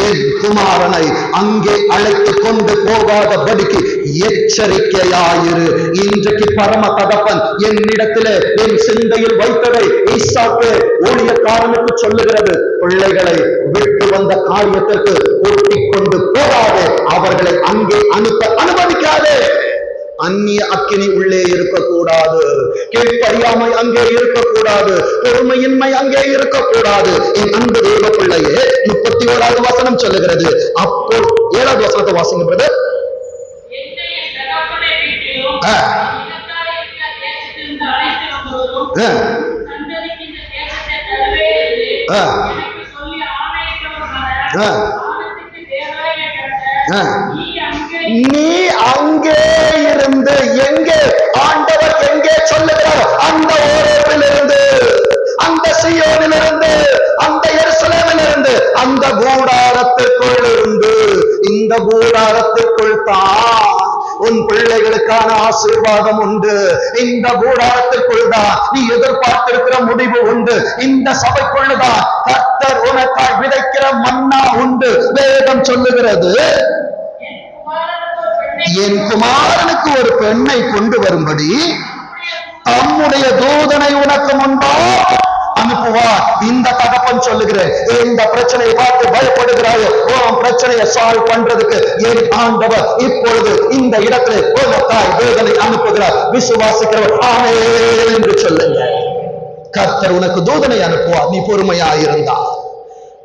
என் குமாரனை அங்கே அழைத்து கொண்டு போகாதபடிக்கு எச்சரிக்கையாயிரு. இன்றைக்கு பரம தகப்பன் என்னிடத்திலே என் சிந்தையில் வைத்ததை ஈசாக்கு ஊழியக்காரனுக்கு சொல்லுகிறது, பிள்ளைகளை விட்டு வந்த காரியத்திற்கு கூட்டிக் கொண்டு போகாதே, அவர்களை அங்கே அனுப்ப அனுமதிக்காதே. அந்நிய அக்கினி உள்ளே இருக்கக்கூடாது, கீழ்ப்படியாமை அங்கே இருக்கக்கூடாது, பொறுமையின்மை அங்கே இருக்கக்கூடாது. என் அன்பு தெய்வ பிள்ளையே, 31வது வசனம் சொல்லுகிறது. அப்போ 7வது வசனத்தை வாசிங்க பிரதர். நீ அங்கே இருந்து, எங்கே ஆண்டவர் எங்கே சொல்லுகிறார், அந்த ஓரத்திலிருந்து, அந்த சீயோனிலிருந்து, அந்த எருசலேமிலிருந்து, அந்த கூடாரத்திற்குள் இருந்து, இந்த கூடாரத்திற்குள் தான் உன் பிள்ளைகளுக்கான ஆசீர்வாதம் உண்டு. இந்த கூடாரத்திற்குள் தான் நீ எதிர்பார்த்திருக்கிற முடிவு உண்டு. இந்த சபைக்குள்ளதான் கர்த்தர் உனக்காய் விதைக்கிற மன்னா உண்டு. வேதம் சொல்லுகிறது, என் குமாரனுக்கு ஒரு பெண்ணை கொண்டு வரும்படி தம்முடைய தூதனை உனக்கு முன்பா அனுப்புவார். இந்த தகப்பன் சொல்லுகிறேன், இந்த பிரச்சனையை பார்த்து பயப்படுகிறாயோ, உன் பிரச்சனையை சால்வ் பண்றதுக்கு என் ஆண்டவர் இப்பொழுது இந்த இடத்துல உனக்காய் தூதனை அனுப்புகிறார். விசுவாசிக்கிறவர் ஆமென் என்று சொல்லுங்க. கர்த்தர் உனக்கு தூதனை அனுப்புவார், நீ பொறுமையாயிருந்தா.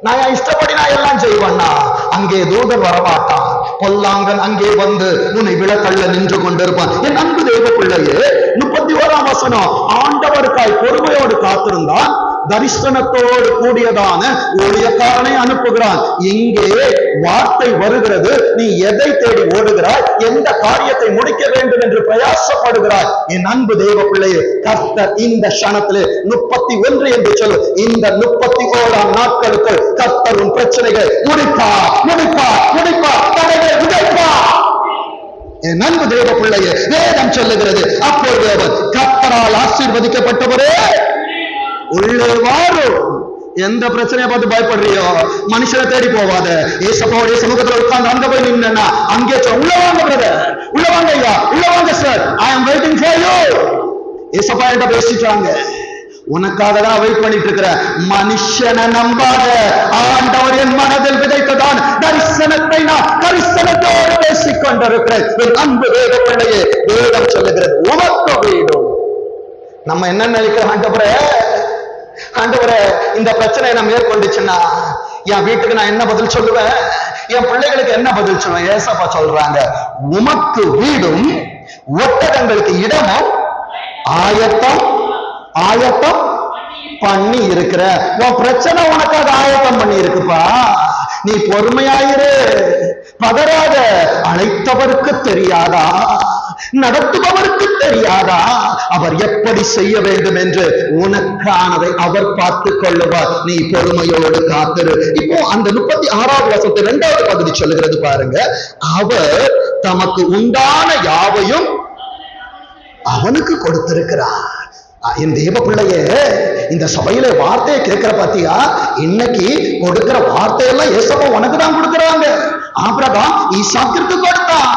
நான் இஷ்டப்படி நான் எல்லாம் செய்வேன்னா அங்கே தூதன் வரமாட்டான். பொல்லாங்கன் அங்கே வந்து உன்னை விளக்கல்ல நின்று கொண்டிருப்பான். என் அன்பு தெய்வ பிள்ளையே, 31ஆம் வசனம், ஆண்டவருக்காய் பொறுமையோடு காத்திருந்தான், தரிசனத்தோடு கூடியதான ஊழியக்காரனை அனுப்புகிறான். இங்கே வார்த்தை வருகிறது, நீ எதை தேடி ஓடுகிறாய், எந்த காரியத்தை முடிக்க வேண்டும் என்று பிரயாசப்படுகிறாய். என் அன்பு தெய்வ பிள்ளையே, கர்த்தர் இந்த க்ஷணத்திலே 31 என்று சொல்லு, இந்த 31ஆம் நாட்களுக்கு கர்த்தர் உன் பிரச்சனைகளை முடிப்பார், முடிப்பார், முடிப்பார், தடைகளை உடைப்பார். என் அன்பு தேவ பிள்ளையே, வேதம் சொல்லுகிறது, அப்பொழுது அவர் கர்த்தரால் ஆசீர்வதிக்கப்பட்டவரே உள்ளே வாரும். எந்த பிரச்சனையை பார்த்து பயப்படுறியோ மனுஷனை தேடி போவாத. ஏசப்பாவுடைய சமூகத்தில் உட்கார்ந்து அங்க போய் நின்னா அங்கே உள்ள வாங்க பிரதர், உள்ள வாங்க ஐயா, உள்ள வாங்க sir, I am waiting for you. ஏசப்பா என்கிட்ட பேசிட்டாங்க, உனக்காக தான் வெயிட் பண்ணிட்டு இருக்கிற. மனுஷனை நம்பாத, ஆண்டவர் என் மனதில் விதைத்ததான் தரிசனத்தை நான் தரிசனத்தோடு பேசிக் கொண்டிருக்கிறேன். அன்பு வேத பிள்ளையே, வேதம் சொல்லுகிறது, உமக்கு வீடும். நம்ம என்ன நினைக்கிறோம், ஆண்டவரே இந்த பிரச்சனையை நம்ம மேற்கொண்டுச்சுன்னா என் வீட்டுக்கு நான் என்ன பதில் சொல்லுவேன்? என் பிள்ளைகளுக்கு என்ன பதில் சொல்லுவேன்? ஏசப்பா சொல்றாங்க, உமக்கு வீடும் ஒட்டகங்களுக்கு இடமும் ஆயத்தம் ஆயத்தம் பண்ணி இருக்கிற. உன் பிரச்சனை உனக்காக ஆயத்தம் பண்ணி இருக்குப்பா. நீ பொறுமையாயிரு, பதறாத. அழைத்தவருக்கு தெரியாதா? நடத்துபவருக்கு தெரியாதா அவர் எப்படி செய்ய வேண்டும் என்று? உனக்கானதை அவர் பார்த்துக் கொள்ளுவார். நீ பொறுமையோடு காத்திரு. இப்போ அந்த 36வது வசனத்தை 2வது பகுதி சொல்லுகிறது பாருங்க. அவர் தமக்கு உண்டான யாவையும் அவனுக்கு கொடுத்திருக்கிறார். என் தேவ பிள்ளையே, இந்த சபையில வார்த்தையை கேட்கிற பாத்தியா? இன்னைக்கு கொடுக்கிற வார்த்தையெல்லாம் ஏசப்பா உனக்கு தான் கொடுக்கிறாங்க. ஆபிரகாம் ஈசாக்கிற்கு கொடுத்தான்.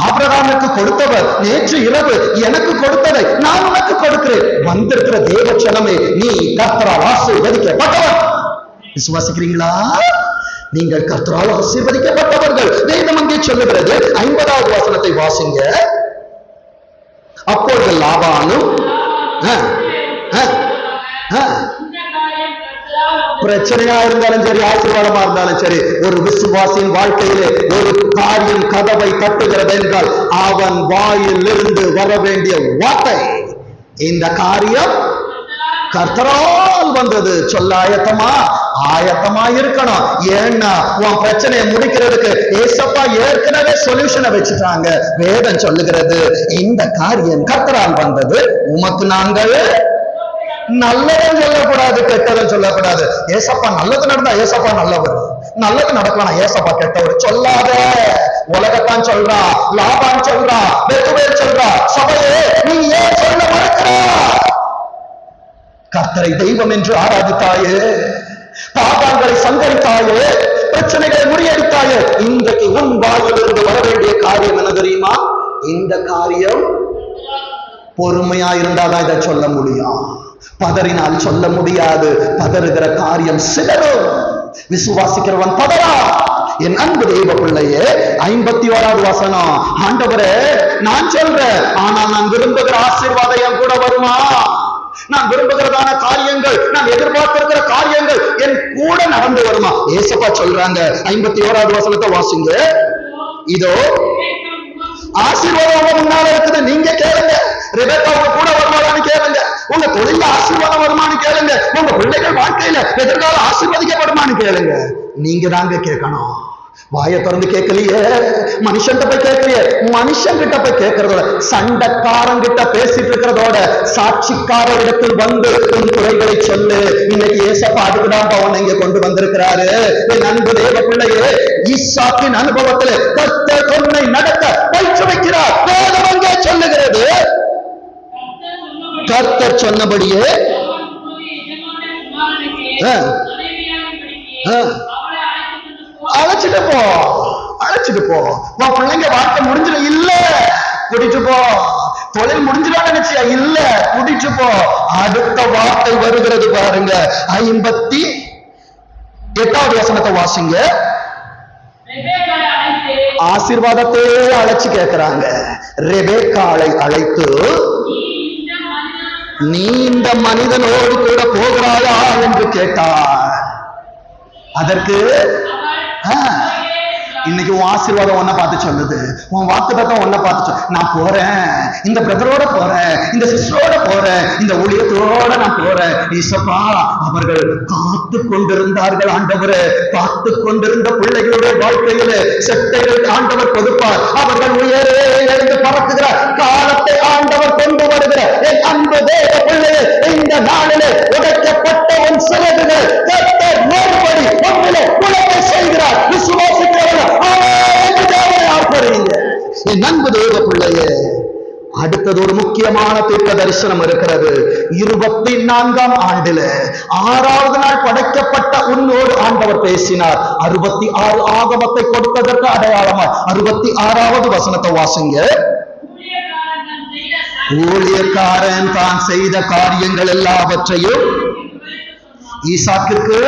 ஆபிரகாமுக்கு கொடுத்தவர் நேற்று இரவு எனக்கு கொடுத்ததை நான் உனக்கு கொடுக்கிறேன். வந்திருக்கிற தேவ ஜனமே, நீ கர்த்தரால் ஆசீர்வதிக்கப்பட்டவர். விசுவாசிக்கிறீங்களா? நீங்கள் கர்த்தரால் ஆசீர்வதிக்கப்பட்டவர்கள். வேதம் அங்கே சொல்லுகிறது. 50வது வசனத்தை வாசிங்க. அப்பொழுது லாபானும் பிரச்சனையா இருந்தாலும் சரி, ஆசீர்வாதமா இருந்தாலும் சரி, ஒரு விசுவாசியின் வாழ்க்கையிலே ஒரு காரியம் கதவை தட்டுகிறது என்றால் அவன் வாயில் இருந்து வர வேண்டிய வார்த்தை, இந்த காரியம் கர்த்தரால் வந்தது. சொல்ல ஆயத்தமா இருக்கணும். ஏன்னா உன் பிரச்சனையை முடிக்கிறதுக்கு ஏசப்பா ஏற்கனவே சொல்யூஷனை வச்சுட்டாங்க. வேதம் சொல்லுகிறது, இந்த காரியம் கர்த்தரால் வந்தது. உமக்கு நாங்கள் நல்லதும் சொல்லக்கூடாது, கெட்டதும் சொல்லக்கூடாது. ஏசப்பா நல்லது நடந்தா ஏசப்பா நல்லவர், நல்லது நடக்கலாம் ஏசப்பா கெட்டவர் சொல்லாத. உலகத்தான் சொல்றா, லாபான் சொல்றா, பெத்துவேல் சொல்றா. சபையே, நீ ஏன் சொல்ல மறக்கிற? கர்த்தரை தெய்வம் என்று ஆராதித்தாயே, பாபாங்களை சங்கரித்தாயே, பிரச்சனைகளை முறியடித்தாயே. இன்றைக்கு உன் வாயிலிருந்து வர வேண்டிய காரியம் என்ன தெரியுமா? இந்த காரியம் பொறுமையா இருந்தாதான் இதை சொல்ல முடியும். பதறினால் சொல்ல முடியாது. பதறுகிற காரியம் சிதறும். விசுவாசிக்கிறவன் பதறா. என் அன்பு தெய்வ பிள்ளையே, 51வது வசனம். ஆண்டவரே, நான் சொல்றேன், ஆனால் நான் விரும்புகிற ஆசீர்வாதம் என் கூட வருமா? நான் விரும்புகிறதான காரியங்கள், நான் எதிர்பார்த்திருக்கிற காரியங்கள் என் கூட நடந்து வருமா? ஏசப்பா சொல்றாங்க. 51வது வசனத்தை வாசிங்க. இதோ ஆசீர்வாதம் முன்னால இருக்குது, நீங்க கேளுங்க. ரெபெக்கா உங்க கூட வருமானு கேளுங்க. உங்க தொழில ஆசீர்வாதம் வருமானு கேளுங்க. உங்க பிள்ளைகள் வாழ்க்கையில எதிர்கால ஆசீர்வதிக்கப்படுமான்னு கேளுங்க. நீங்க தாங்க கேட்கணும். வாயை திறந்து கேட்கலையே, மனுஷன் போய் கேட்கலையே. மனுஷன் கிட்ட போய் கேட்கறதோட, சண்டைக்காரங்கிட்ட பேசிட்டு இருக்கிறதோட, சாட்சிக்கார இடத்தில் வந்து உன் குறைகளை சொல்லு. இன்னைக்கு ஏசப்பா அதுக்குதான் அவன் இங்க கொண்டு வந்திருக்கிறாரு. என் அன்பு தேவ பிள்ளையே, ஈசாக்கின் அனுபவத்தில் கர்த்தர் உன்னை நடக்க பயிற்சி வைக்கிறார். வேதம் அங்கே சொல்லுகிறது, கர்த்தர் சொன்னபடியே அழைச்சிட்டு போ. உன் பிள்ளைங்க வாழ்க்கை முடிஞ்சிட இல்ல, கூட்டிட்டு போ. தொழில் முடிஞ்சிடான்னு நினைச்சியா? இல்ல, கூட்டிட்டு போ. அடுத்த வார்த்தை வருகிறது பாருங்க. 58வது வசனத்தை வாசிங்க. ஆசீர்வாதத்தை அழைச்சு கேட்கிறாங்க. ரெபெக்காளை அழைத்து, நீ இந்த மனிதனோடு கூட போகிறாயா என்று கேட்டார். அதற்கு இன்னைக்கு உன் ஆசீர்வாதம் ஒன்ன பார்த்து சொல்லுது, உன் வாக்குத்தத்தம் ஒன்ன பார்த்து நான் போறேன், இந்த பிரதரோட போறேன், இந்த சிஸ்டரோட போறேன், இந்த ஊழியத்தோட நான் போறேன். ஈசப்பா, அவர்கள் காத்து கொண்டிருந்தார்கள். ஆண்டவரே, காத்து கொண்டிருந்த பிள்ளைகளுடைய வாழ்க்கையில செட்டைகள் ஆண்டவர் கொடுப்பார். அவர்கள் உயரே எழுந்து பறக்குகிற காலத்தை ஆண்டவர் கொண்டு வருகிற என் அன்பு தேவ பிள்ளையே, இந்த நாளிலே உடைக்கப்பட்ட உன் சிறகுகள் கர்த்தர் மறுபடி ஒன்றிலே குழந்தை செய்கிறார். விசுவாசிக்கிறவர்கள் என் அன்பு தேவ பிள்ளையே, அடுத்தது ஒரு முக்கியமான தீர்க்க தரிசனம் இருக்கிறது. 24ஆம் ஆண்டில 6வது நாள் படைக்கப்பட்ட உன்னோடு ஆண்டவர் பேசினார். 66 ஆகமத்தை கொடுத்ததற்கு அடையாளமா 66வது வசனத்தை வாசிங்க. ஊழியக்காரன் தான் செய்த காரியங்கள் எல்லாவற்றையும் ஈசாக்கிற்கு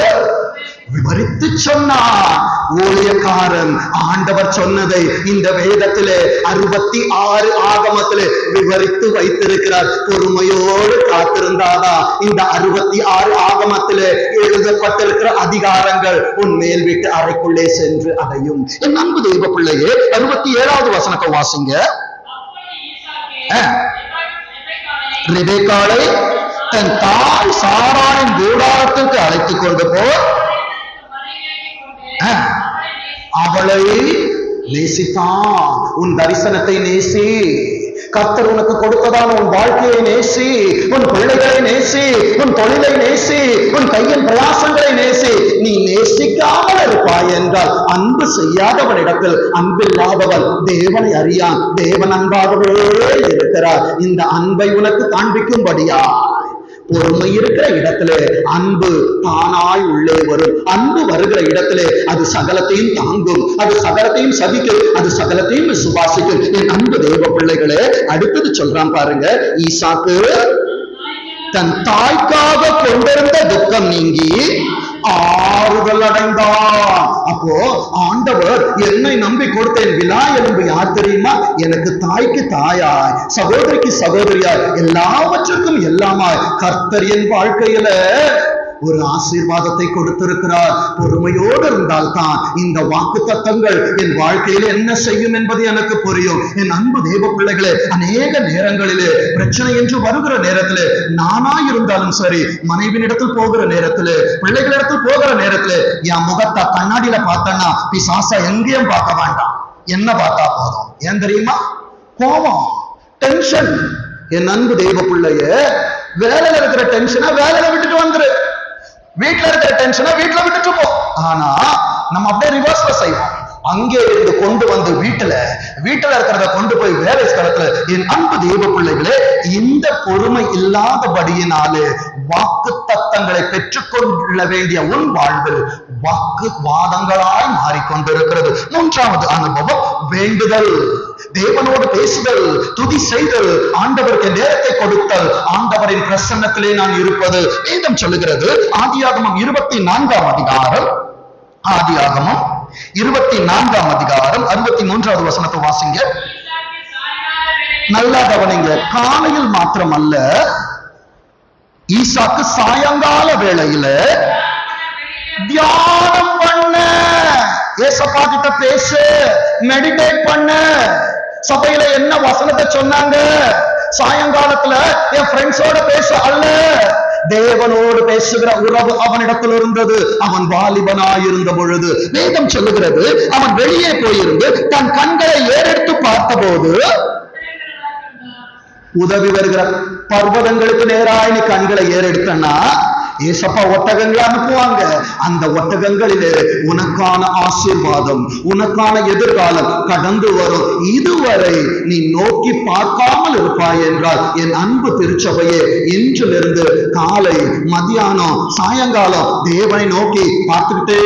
விவரித்து சொன்னார். ஊழியக்காரன் ஆண்டவர் சொன்னதை இந்த வேதத்திலே 66 ஆகமத்திலே விவரித்து வைத்திருக்கிறார். பொறுமையோடு காத்திருந்தாதான் இந்த 66 ஆகமத்திலே எழுதப்பட்டிருக்கிற அதிகாரங்கள் உன் மேல் வீட்டு அறைக்குள்ளே சென்று அடையும். என் அன்பு தெய்வ பிள்ளையே, 67வது வசனத்தை வாசிங்க. ரெபெக்காளை தன் தாய் சாராளின் கூடாரத்திற்கு அழைத்துக் கொண்டு போய் அவளை நேசித்தான். உன் தரிசனத்தை நேசி, கர்த்தர் உனக்கு கொடுத்ததான உன் வாழ்க்கையை நேசி, உன் பிள்ளைகளை நேசி, உன் தொழிலை நேசி, உன் கையின் பிரயாசங்களை நேசி. நீ நேசிக்காமல் இருப்பாய் என்றால் அன்பு செய்யாதவனிடத்தில் அன்பில்லாதவன் தேவனை அறியான். தேவன் அன்பாகவே இருக்கிறார். இந்த அன்பை உனக்கு காண்பிக்கும்படியா பொறுமை இருக்கிற இடத்திலே அன்பு தானாய் உள்ளே வரும். அன்பு வருகிற இடத்திலே அது சகலத்தையும் தாங்கும், அது சகலத்தையும் சகிக்கும், அது சகலத்தையும் விசுவாசிக்கும். என் அன்பு தேவ பிள்ளைகளே, அடுத்தது சொல்றான் பாருங்க. ஈசாக்கு தன் தாய்க்காக கொண்டிருந்த துக்கம் நீங்கி ஆறுதல் அடைந்தான். அப்போ ஆண்டவர் என்னை நம்பி கொடுத்தேன். விலா எலும்பு யார் தெரியுமா? எனக்கு தாய்க்கு தாயாய், சகோதரிக்கு சகோதரியாய், எல்லாவற்றுக்கும் எல்லாமாய் கர்த்தர் என் வாழ்க்கையில ஒரு ஆசீர்வாதத்தை கொடுத்திருக்கிறார். பொறுமையோடு இருந்தால் தான் இந்த வாக்கு தத்தங்கள் என் வாழ்க்கையில என்ன செய்யும் என்பது எனக்கு புரியும். என் அன்பு தேவ பிள்ளைகளே, அநேக நேரங்களிலே பிரச்சனை என்று வருகிற நேரத்திலே, நானா இருந்தாலும் சரி, மனைவியிடத்தில் போகிற நேரத்திலே, பிள்ளைகளிடத்தில் போகிற நேரத்திலே, என் முகத்தை கண்ணாடியில பார்த்தேன்னா பிசாசா எங்கேயும் பார்க்க வேண்டாம், என்ன பார்த்தா போதும். ஏன் தெரியுமா? கோபம், டென்ஷன். என் அன்பு தேவ பிள்ளைய, வேலையில இருக்கிற டென்ஷனை வேலையில விட்டுட்டு வந்துரு, வீட்டுல இருக்கிற டென்ஷனை வீட்டுல விட்டுட்டு போ. ஆனா நம்ம அப்படியே ரிவர்ஸ்ல செய்வோம். அங்கே இருந்து கொண்டு வந்து வீட்டுல இருக்கிறத கொண்டு போய் வேலை ஸ்தலத்துல. என் அன்பு தேவ பிள்ளைகளே, இந்த பொறுமை இல்லாதபடியினாலே வாக்கு தத்தங்களை பெற்றுக்கொள்ள வேண்டிய உன் வாழ்வில் வாக்கு வாதங்களாய் மாறிக்கொண்டிருக்கிறது. மூன்றாவது அனுபவம் வேண்டுதல், தேவனோடு பேசுதல், துதி செய்தல், ஆண்டவருக்கு நேரத்தை கொடுத்தல், ஆண்டவரின் பிரசன்னத்திலே நான் இருப்பது. வேதம் சொல்லுகிறது, ஆதியாகமம் 24ஆம் அதிகாரம், ஆதியாகமம் 24ஆம் அதிகாரம் 63வது வசனத்தை வாசிங்க. நல்லா கவனிங்க. காலையில் மாத்திரமல்ல, ஈசாக்கு சாயங்கால வேளையில தியானம் பண்ண, ஏசப்பா கிட்ட பேசு, மெடிடேட் பண்ண. சபையில என்ன வசனத்தை சொன்னாங்க? சாயங்காலத்துல என் ஃப்ரெண்ட்ஸோட பேச அல்ல, தேவனோடு பேசுகிற உறவு அவனிடத்தில் இருந்தது. அவன் வாலிபனாயிருந்த பொழுது வேதம் சொல்லுகிறது, அவன் வெளியே போயிருந்து தன் கண்களை ஏறெடுத்து பார்த்தபோது உதவி வருகிற பர்வதங்களுக்கு நேராய் நீ கண்களை ஏறெடுத்தனா ஏசப்பா ஒட்டகங்களை அனுப்புவாங்க. அந்த ஒட்டகங்களிலே உனக்கான ஆசீர்வாதம், உனக்கான எதிர்காலம் கடந்து வரும். இதுவரை நீ நோக்கி பார்க்காமல் இருப்பாய் என்றால் என் அன்பு திருச்சபையே, இன்றிலிருந்து காலை, மத்தியானம், சாயங்காலம் தேவனை நோக்கி பார்த்துக்கிட்டே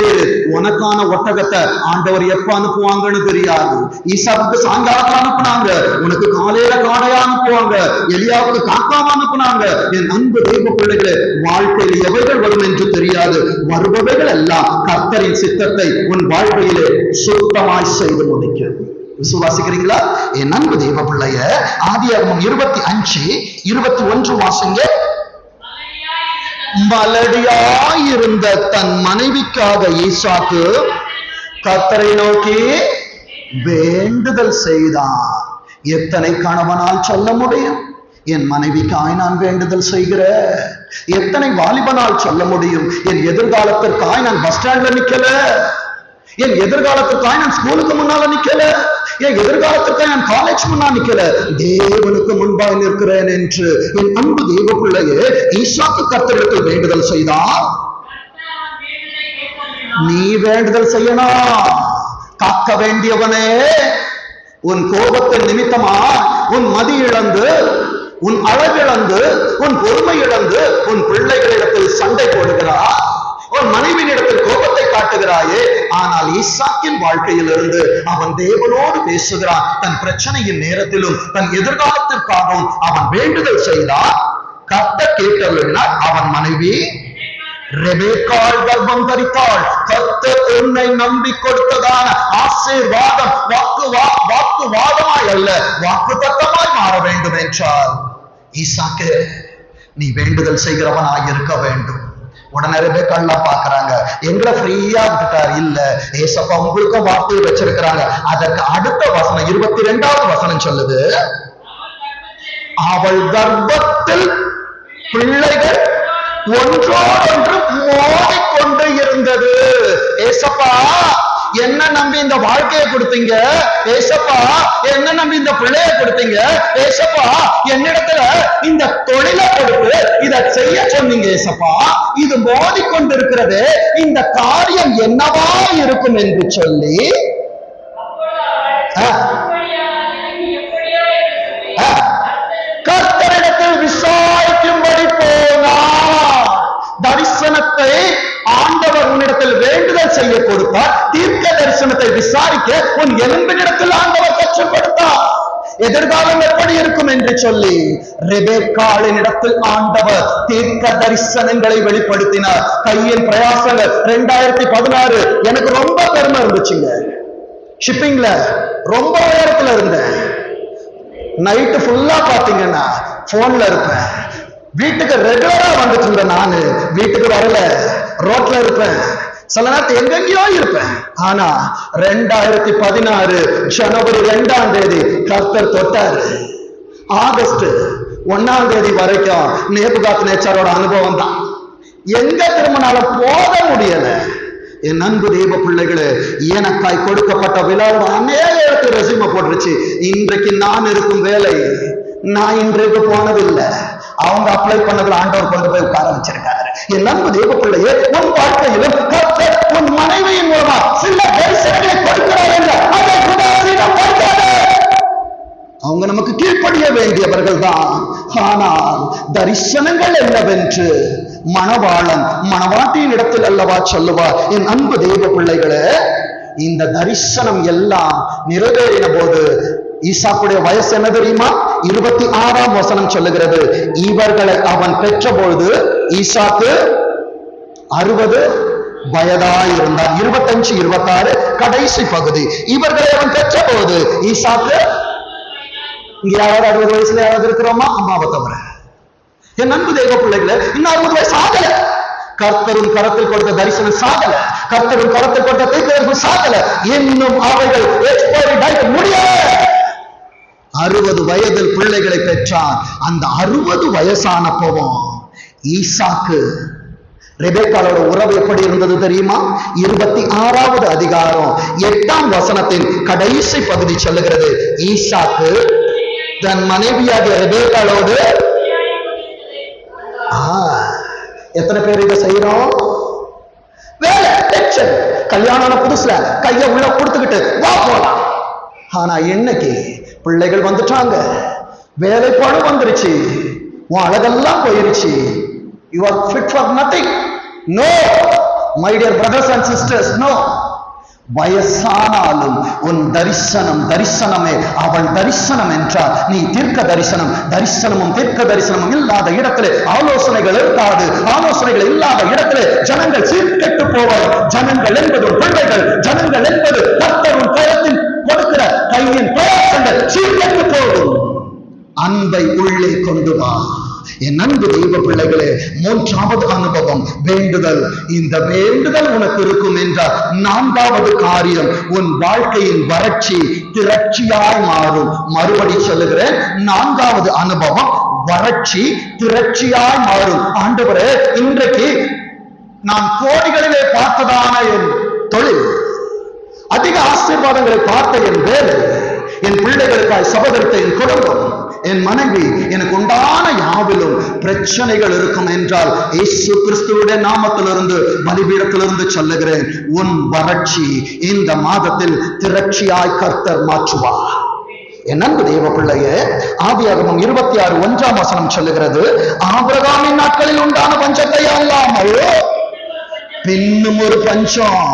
உனக்கான ஒட்டகத்தை ஆண்டவர் எப்ப அனுப்புவாங்கன்னு தெரியாது. ஈசாவுக்கு சாயங்காலத்தை அனுப்புனாங்க, உனக்கு காலையில காடையா அனுப்புவாங்க, எலியாவுக்கு காக்காம அனுப்புனாங்க. என் அன்பு தெய்வ பிள்ளைகளே, வாழ்க்கையில் எவைகள் வரும் என்று தெரியாது. வருபவைகள் எல்லாம் கர்த்தரின் சித்தத்தை உன் வாழ்க்கையிலே சுத்தமாய் செய்து முடிக்கும். விசுவாசிக்கிறீங்களா? என் அன்பு தெய்வ பிள்ளைய, ஆதியாகமம் 25:21 வாசிங்க. மலடியாயிருந்த தன் மனைவிக்காக ஈசாக்கு கர்த்தரை நோக்கி வேண்டுதல் செய்தான். எத்தனை கணவனால் சொல்ல முடியும்? என் மனைவிக்காய் நான் வேண்டுதல் செய்கிற. எத்தனை வாலிபனால் சொல்ல முடியும்? என் எதிர்காலத்திற்காய் நான் பஸ் ஸ்டாண்ட்ல நிக்கல, என் எதிர்காலத்திற்காய் நான் ஸ்கூலுக்கு முன்னால நிக்கல, என் எதிர்காலத்திற்காய் நான் காலேஜ் முன்னால் நிக்கல, தேவனுக்கு முன்பாக நிற்கிறேன் என்று என் அன்பு தேவ பிள்ளையே, ஈசாக்கு கர்த்தரிடத்தில் வேண்டுதல் செய்தார். நீ வேண்டுதல் செய்யணும். காக்க வேண்டியவனே, உன் கோபத்தின் நிமித்தமா உன் மதி இழந்து, உன் அழகிழந்து, உன் பொறுமை இழந்து உன் பிள்ளைகளிடத்தில் சண்டை போடுகிறார், உன் மனைவியிடத்தில் கோபத்தை காட்டுகிறாயே. ஆனால் ஈசாக்கின் வாழ்க்கையில் இருந்து அவன் தேவனோடு பேசுகிறான். தன் பிரச்சனையின் நேரத்திலும் தன் எதிர்காலத்திற்காகவும் அவன் வேண்டுதல் செய்தார். கர்த்தர் கேட்டருளினார். அவன் மனைவி ரெபேக்காள் கர்ப்பம் தரித்தாள். கர்த்தர் உன்னை நம்பி கொடுத்ததான ஆசீர்வாதம் வாக்குவாதமாய் அல்ல, வாக்கு தத்தமாய் மாற வேண்டும் என்றால் ஈசாக்கு நீ வேண்டுதல் செய்கிறவனாய் இருக்க வேண்டும். உடனே ரெபேக்காள்லாம் பாக்குறாங்க, எங்களை ஃப்ரீயா விட்டுட்டார். இல்ல, ஏசப்பா உங்களுக்கும் வார்த்தையை வச்சிருக்கிறாங்க. அதற்கு அடுத்த வசனம் 22வது வசனம் சொல்லுது, அவள் கர்ப்பத்தில் பிள்ளைகள் ஒன்றோடொன்று மோதிக்கொண்டு இருந்தது. ஏசப்பா என்ன நம்பி இந்த வாழ்க்கையை கொடுத்தீங்க, ஏசப்பா என்ன நம்பி இந்த பிள்ளைய கொடுத்தீங்க, ஏசப்பா என்னிடத்துல இந்த தொழிலை கொடுத்து இதை செய்ய சொன்னீங்க, ஏசப்பா இது மோதிக்கொண்டிருக்கிறது, இந்த காரியம் என்னவா இருக்கும் என்று சொல்லி கர்த்தரிடத்தில் விசாரிக்கும்படி போனார். தரிசனத்தை ஆண்டவர் உன்னிடத்தில் வேண்டுதல் செய்ய கொடுத்தார். தீர்க்க தரிசனத்தை விசாரிக்க உன் எலும்பினிடத்தில் ஆண்டவர் கற்றுக் கொடுத்தார். எதிர்காலம் எப்படி இருக்கும் என்று சொல்லி ரெபேக்காளின் இடத்தில் ஆண்டவர் தீர்க்க தரிசனங்களை வெளிப்படுத்தினார். கையின் பிரயாசங்கள் 2016 எனக்கு ரொம்ப பெருமை இருந்துச்சுங்க. ஷிப்பிங்ல ரொம்ப உயரத்துல இருந்தேன். நைட்டு ஃபுல்லா பாத்தீங்கன்னா போன்ல இருப்பேன். வீட்டுக்கு ரெகுலரா வந்துட்டு இருந்தேன். நானு வீட்டுக்கு வரல, ரோட்ல இருப்பேன். சில நேரத்தை எங்கெங்கயோ இருப்பேன். ஆனா 2016 ஜனவரி 2ஆம் தேதி கர்த்தர் தொட்டாரு. ஆகஸ்ட் 1ஆம் தேதி வரைக்கும் நேபுகாத் நேச்சாரோட அனுபவம் தான். எங்க திரும்பினாலும் போக முடியல. என் அன்பு தெய்வ பிள்ளைகளே, எனக்காய் கொடுக்கப்பட்ட விழாவோட அநேக இடத்துல ரெசியூமை போட்டுருச்சு. இன்றைக்கு நான் இருக்கும் வேலை நான் இன்றைக்கு போனதில்லை, அவங்க அப்ளை பண்ணதுல ஆண்டவர் கொண்டு போய் உட்கார வச்சிருக்காரு. என் அன்பு தெய்வ பிள்ளையே, உன் வாழ்க்கையிலும் கர்த்தர் உன் மனைவியின் மூலமா சில தரிசனங்களை கொடுக்கிறார் என்ற அதை உதாசீனப்படுத்தாதே. அவங்க நமக்கு கீழ்ப்படிய வேண்டியவர்கள் தான். ஆனால் தரிசனங்கள் என்னவென்று மணவாளன் மணவாட்டியின் இடத்தில் அல்லவா சொல்லுவார். என் அன்பு தெய்வ பிள்ளைகளே, இந்த தரிசனம் எல்லாம் நிறைவேறின போது ஈசாக்குடைய வயசு என்ன தெரியுமா? 26ஆம் வசனம் சொல்லுகிறது, இவர்களை அவன் பெற்றபோது ஈசாக்கு 60 வயதாயிருந்தார். 25, 26 கடைசி பகுதி. இவர்களை அவன் பெற்றபோது ஈசாக்கு, இங்க யாராவது 60 வயசுல யாராவது இருக்கிறோமா? அம்மாவை தவிர. என் அன்பு தெய்வ பிள்ளைகளை, இன்னும் 60 வயசு ஆகல. கர்த்தரின் கரத்தில் கொடுத்த தரிசனம் சாகல, கர்த்தரின் கரத்தில் கொடுத்த தீர்க்கதரிசனம் சாகல. இன்னும் அவைகள் எக்ஸ்பைரி டேட் முடியல. 60 வயதில் பிள்ளைகளை பெற்றான். அந்த 60 வயசானப்பவும் ஈசாக்கு ரெபேக்காளோட உறவு எப்படி இருந்தது தெரியுமா? 26வது அதிகாரம் 8ஆம் வசனத்தின் கடைசி பகுதி சொல்லுகிறது, ஈசாக்கு தன் மனைவியாக ரெபேக்காளோடு. எத்தனை பேர் இதை செய்யறோம்? வேலை டென்ஷன், கல்யாணம் புதுசுல கைய உள்ள கொடுத்துக்கிட்டு வா போலாம். ஆனா இன்னைக்கு பிள்ளைகள் வந்துட்டாங்க, வேலை பழு வந்துருச்சு, உன் அழகெல்லாம் போயிருச்சு. You are fit for nothing. No, my dear brothers and sisters, no. வயசானாலும் உன் தரிசனம் தரிசனமே. அவள் தரிசனம் என்றால் நீ தீர்க்க தரிசனம். தரிசனமும் தீர்க்க தரிசனமும் இல்லாத இடத்திலே ஆலோசனைகள் இருக்காது. ஆலோசனைகள் இல்லாத இடத்திலே ஜனங்கள் சீர்கெட்டு போவார். ஜனங்கள் என்பது பிள்ளைகள், ஜனங்கள் என்பது கர்த்தரின் கரத்தில் கொடுக்கிற கையின் பிரயாசங்கள் சீர்கெட்டு போகும். அன்பை உள்ளே கொண்டு வா. என் அன்பு தெய்வ பிள்ளைகளே, 3வது அனுபவம் வேண்டுதல். இந்த வேண்டுதல் உனக்கு இருக்கும் என்றால் 4வது காரியம், உன் வாழ்க்கையின் வறட்சி திரட்சியாய் மாறும். மறுபடி சொல்லுகிறேன், 4வது அனுபவம் வறட்சி திரட்சியாய் மாறும். ஆண்டவரே, இன்றைக்கு நான் கோடிகளிலே பார்த்ததான என் தொழில், அதிக ஆசீர்வாதங்களை பார்த்த என் வேலை, என் பிள்ளைகளுக்காய் சகோதரத்தை, என் குடும்பம், என் மனைவி, எனக்கு உண்டான யாவிலும் பிரச்சனைகள் இருக்கும் என்றால் இயேசு கிறிஸ்துவுடைய நாமத்திலிருந்து பலிபீடத்திலிருந்து சொல்லுகிறேன், உன் வறட்சி இந்த மாதத்தில் திரட்சியாய் கர்த்தர் மாற்றுவார். என் அன்பு தேவ பிள்ளையே, ஆதியாகமம் 26:1 வசனம் சொல்லுகிறது, ஆபிரகாமின் நாட்களில் உண்டான பஞ்சத்தை அல்லாமல் பின்னும் ஒரு பஞ்சம்.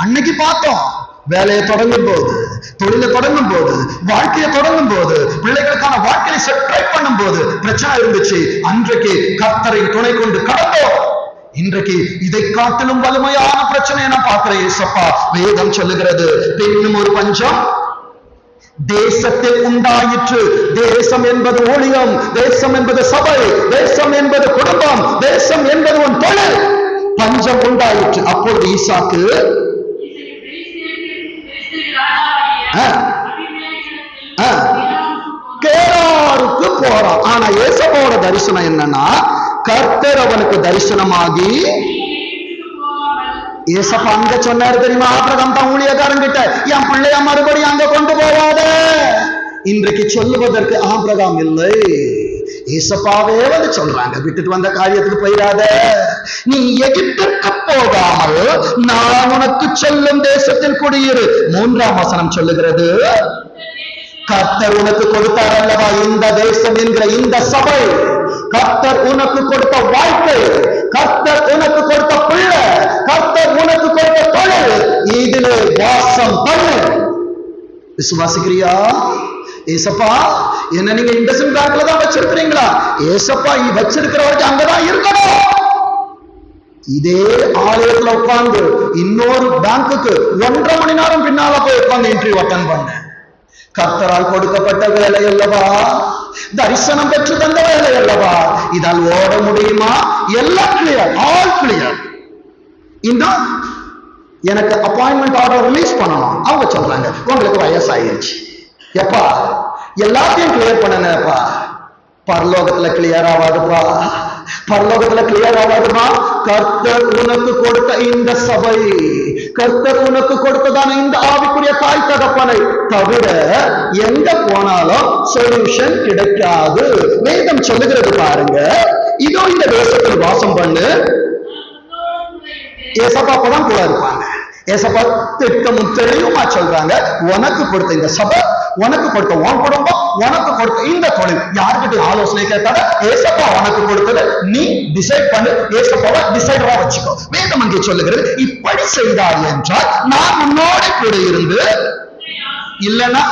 அன்னைக்கு பார்த்தோம், வேலையை தொடங்கும் போது, தொழிலை தொடங்கும் போது, வாழ்க்கையை தொடங்கும் போது, பிள்ளைகளுக்கான வாழ்க்கையை செட் பண்ணும் போது பிரச்சனை இருந்துச்சு. அன்றைக்கு கர்த்தரின் துணை கொண்டு கடந்தோம். இன்றைக்கு இதை காட்டிலும் வலிமையான பிரச்சனையை நான் பார்க்கிறேன் ஏசப்பா. வேதம் சொல்லுகிறது, இன்னும் ஒரு பஞ்சம் தேசத்தில் உண்டாயிற்று. தேசம் என்பது ஊழியம், தேசம் என்பது சபை, தேசம் என்பது குடும்பம், தேசம் என்பது உன் தொழில். பஞ்சம் உண்டாயிற்று. அப்பொழுது ஈசாக்கு கேராருக்கு போறான். ஆனா ஏசப்பாவோட தரிசனம் என்னன்னா, கர்த்தர் அவனுக்கு தரிசனமாகி, ஏசப்பா அங்க சொன்னாரு தெரியுமா, ஆபிரகாம் தான் ஊழியக்காரன் கிட்ட, என் பிள்ளைய மறுபடியும் அங்க கொண்டு போவாத. இன்றைக்கு சொல்லுவதற்கு ஆபிரகாம் இல்லை, ஏசப்பாவே வந்து சொல்றாங்க, விட்டுட்டு வந்த காரியத்துக்கு போயிடாத, நீ எகிப்துக்கு போகாமல் நான் உனக்கு சொல்லும் தேசத்தில் குடியிரு. 3ஆம் வசனம் சொல்லுகிறது, கர்த்தர் உனக்கு கொடுத்தார் அல்லவா இந்த தேசம் என்கிற இந்த சபை, கர்த்தர் உனக்கு கொடுத்த வாழ்க்கை, கர்த்தர் உனக்கு கொடுத்த பிள்ளை, கர்த்தர் உனக்கு கொடுத்த தொழில், இதிலே வாசம் பண்ணு. விசுவாசிக்கிறியா? ஏசப்பா என்ன நீங்க இண்டஸ்இண்ட் பேங்க்ல தான் வச்சிருக்கிறீங்களா? ஏசப்பா வச்சிருக்கிற வரைக்கும் அங்கதான் இருக்கணும். இதே ஆலயத்துல உட்கார்ந்து இன்னொரு பேங்குக்கு 1.5 மணி நேரம் பின்னால போய் உட்கார்ந்து இன்டர்வியூ அட்டெண்ட் பண்ண. கர்த்தரால் கொடுக்கப்பட்ட வேலை அல்லவா, தரிசனம் பெற்று தந்த வேலை அல்லவா, இதால் ஓட முடியுமா? எல்லாம் கிளியர், ஆல் கிளியர். இன்னும் எனக்கு அப்பாயின்மெண்ட் ஆர்டர் ரிலீஸ் பண்ணணும். அவங்க சொல்றாங்க, உங்களுக்கு வயசாயிருச்சு. எப்பா எல்லாத்தையும் கிளியர் பண்ணனப்பா, பரலோகத்துல கிளியர் ஆகாதுப்பா, பரலோகத்துல கிளியர் ஆகாதுமா. கர்த்தர் உனக்கு கொடுத்த இந்த சபை, கர்த்தர் உனக்கு கொடுத்ததான இந்த ஆவிக்குரிய தாய் தகப்பனை தவிர எங்க போனாலும் சொல்யூஷன் கிடைக்காது. வேதம் சொல்லுகிறது பாருங்க, இதோ இந்த தேசத்தில் வாசம் பண்ணு. ஏசப்பா அப்பதான் கூட இருப்பாங்க. ஏசப்பா திட்டமும் தெளிவுமா சொல்றாங்க, உனக்கு கொடுத்த இந்த சபை, உனக்கு கொடுத்த உன் குடும்பம், உனக்கு கொடுத்த இந்த தொழில், யாருக்கிட்ட ஆலோசனை கேட்டாங்க, ஏசப்பா உனக்கு கொடுத்தது நீ டிசைட் பண்ணு, ஏசப்பாவை டிசைடரா வச்சுக்கோ. வேதம் அங்கே சொல்லுகிறது, இப்படி செய்தார் என்றால் நான் உன்னோட கூட இருந்து, இல்லைன்னா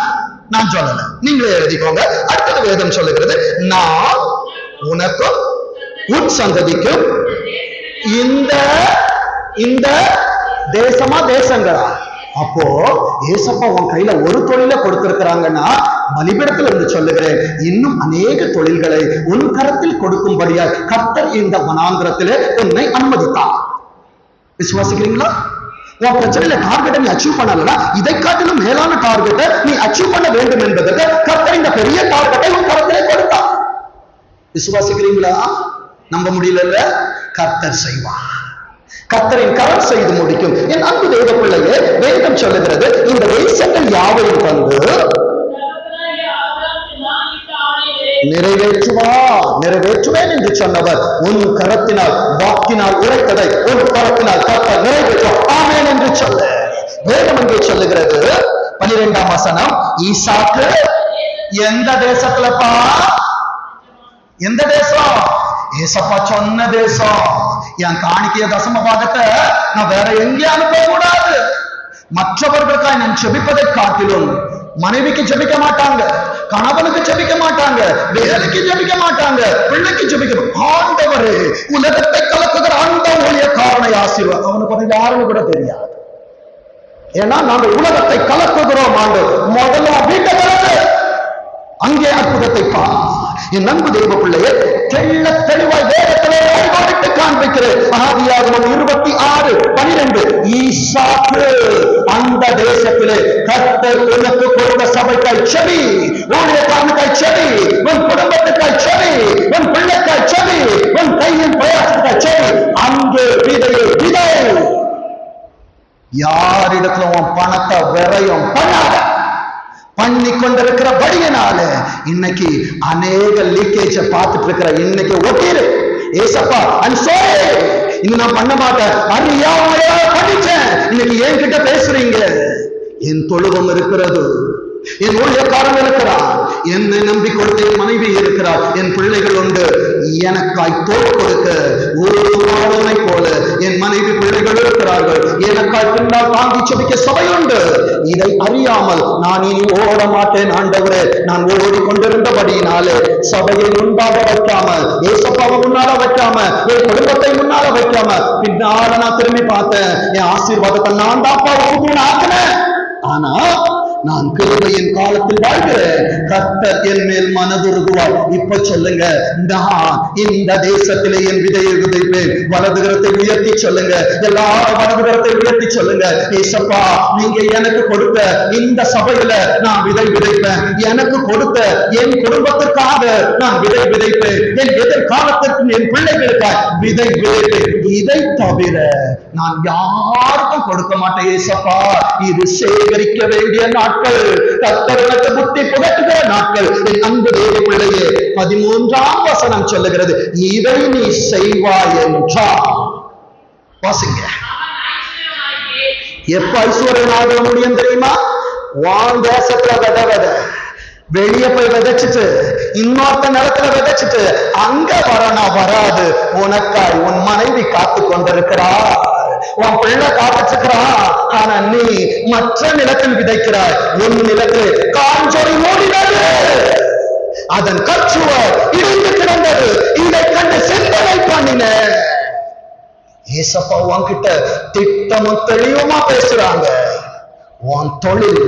நான் சொல்லல, நீங்களே எழுதிக்கோங்க. அடுத்தது வேதம் சொல்லுகிறது, நான் உனக்கும் உன் சந்ததிக்கும் இந்த தேசமா தேசங்களா. அப்போ ஏசப்பா உன் கையில ஒரு தொழிலை கொடுத்திருக்கிறாங்கன்னா, பலிபீடத்தில் இருந்து சொல்லுகிறேன், இன்னும் அநேக தொழில்களை உன் கரத்தில் கொடுக்கும்படியா கர்த்தர் இந்த வனாந்திரத்திலே உன்னை அனுமதித்தார். விசுவாசிக்கிறீங்களா? உன் பிரச்சனையில டார்கெட்டை நீ அச்சீவ் பண்ணலன்னா, இதை காட்டிலும் மேலான டார்கெட்டை நீ அச்சீவ் பண்ண வேண்டும் என்பதற்கு கர்த்தர் இந்த பெரிய டார்கெட்டை உன் கரத்திலே கொடுத்தார். விசுவாசிக்கிறீங்களா? நம்ப முடியல, கர்த்தர் செய்வார், கர்த்தரின் கரம் செய்து முடிக்கும். என் அன்பு தேவ பிள்ளையே, வேதம் சொல்லுகிறது, இந்த தேசங்கள் யாவையும் தந்து நிறைவேற்றுவேன் என்று சொன்னவர் உன் கரத்தினால் வாக்கினால் உரைத்ததை உன் கரத்தினால் கர்த்தர் நிறைவேற்றுவார். ஆமென் என்று சொல்ல வேதம் அங்கே சொல்லுகிறது. 12ஆம் வசனம், ஈசாக்கு எந்த தேசத்துலப்பா? எந்த தேசம்? ஏசப்பா சொன்ன தேசம். என் காணிக்கைய தசம பாகத்தை நான் வேற எங்கே அனுப்ப கூடாது. மற்றவர்களுக்காக நான் ஜெபிப்பதை காட்டிலும் மனைவிக்கு ஜெபிக்க மாட்டாங்க, கணவனுக்கு ஜெபிக்க மாட்டாங்க, வேலைக்கு ஜெபிக்க மாட்டாங்க, பிள்ளைக்கு ஜெபிக்க. ஆண்டவரே, உலகத்தை கலக்குகிற அந்த ஊழியக்காரனை ஆசீர்வாதம். அவனுக்கு யாருன்னு கூட தெரியாது. ஏன்னா நாங்கள் உலகத்தை கலக்குகிறோம். ஆண்டு முதல்ல வீட்டை கலக்கு, அங்கே அற்புதத்தை பா. என் அன்பு தெய்வ பிள்ளையே, தெள்ள தெளிவாய் வேதத்திலே அடிக்கோடிட்டு காண்பிக்கிறேன். ஆதியாகமம் 26:12, ஈசாக்கு அந்த தேசத்திலே கர்த்தர் உனக்கு கொடுத்த சபைக்காய் செவி, ஊழியக்காரனுக்காய் செவி, உன் குடும்பத்துக்காய் செவி, உன் பிள்ளைக்காய் செவி, உன் கையின் பிரயாசத்துக்காய் செவி, அங்கே விதையை விதை. யாரிடத்துல உன் பணத்தை விரயம் பண்ணாத. பண்ணி கொண்டிருக்கிற படியினால இன்னைக்கு அநேக லீக்கேஜ பார்த்துட்டு இருக்கிற இன்னைக்கு ஒட்டிரு. ஏசப்பா இன்னும் நான் பண்ண மாட்டேன், அறியாமையா பண்ணிட்டேன், இன்னைக்கு என்கிட்ட பேசுறீங்க. என் தொழுவம் இருக்கிறது, என் ஊழியக்காரன் இருக்கிறார், என்னை நம்பி கொடுத்த என் மனைவி இருக்கிறார், என் பிள்ளைகள் உண்டு. எனக்காய் தோல் கொடுக்க ஒரு மாடனை போல என் மனைவி பிள்ளைகள் இருக்கிறார்கள். எனக்காய் பின்ன முன்னால் தாங்கி செபிக்க சபை உண்டு. இதை அறியாமல் நான் இனி ஓட மாட்டேன் ஆண்டவரே, நான் ஓடிக்கொண்டிருந்தபடியினாலே சபையை முன்பாக வைக்காம, ஏசப்பாவை முன்னால வைக்காம, என் குடும்பத்தை முன்னால வைக்காம பின்னால நான் திரும்பி பார்த்தேன். என் ஆசீர்வாதத்தை நான் தான் ஆக்கினேன். ஆனா நான் கிருபையின் காலத்தில் வாழ்கிறேன். கர்த்தர் என் மேல் மனதுருகுவார். இப்ப சொல்லுங்க, நான் இந்த தேசத்திலே என் விதையை விதைப்பேன். வலதுகரத்தை உயர்த்தி சொல்லுங்க, எல்லாரும் வலதுகரத்தை உயர்த்தி சொல்லுங்க. ஏசப்பா, நீங்க எனக்கு கொடுத்த இந்த சபையில நான் விதை விதைப்பேன். எனக்கு கொடுத்த என் குடும்பத்திற்காக நான் விதை விதைப்பேன். என் எதிர்காலத்திற்கு என் பிள்ளைகளுக்காக விதை விதைப்பேன். இதை தவிர நான் யாருக்கும் கொடுக்க மாட்டேன் ஏசப்பா. இது சேகரிக்க வேண்டிய நாட்கள், கர்த்தர் எனக்கு புத்தி புகட்டுகிற நாட்கள். என் அன்பு தேவ பிள்ளையே, 13ஆம் வசனம் சொல்லுகிறது, இதை நீ செய்வாய் என்றால். வாசிங்க. எப்ப ஐஸ்வர்யனாக முடியும் தெரியுமா? வான் தேசத்துல வித வெளியே போய் விதைச்சிட்டு இன்னொருத்த நிலத்துல விதைச்சிட்டு அங்க வராது. உனக்காய் உன் மனைவி காத்து கொண்டிருக்கிறார், உன் பிள்ளை காத்துக்கிறான். ஆனா நீ மற்ற நிலத்தில் விதைக்கிறாய். உன் நிலத்தில் காஞ்சொறி மூடினது, அதன் கற்றுவர் இடிந்து கிடந்தது. இதை கண்டு சிந்தனை பண்ணின ஏசப்பா உன்கிட்ட திட்டமும் தெளிவுமா பேசுறாங்க. உன் தொழில்,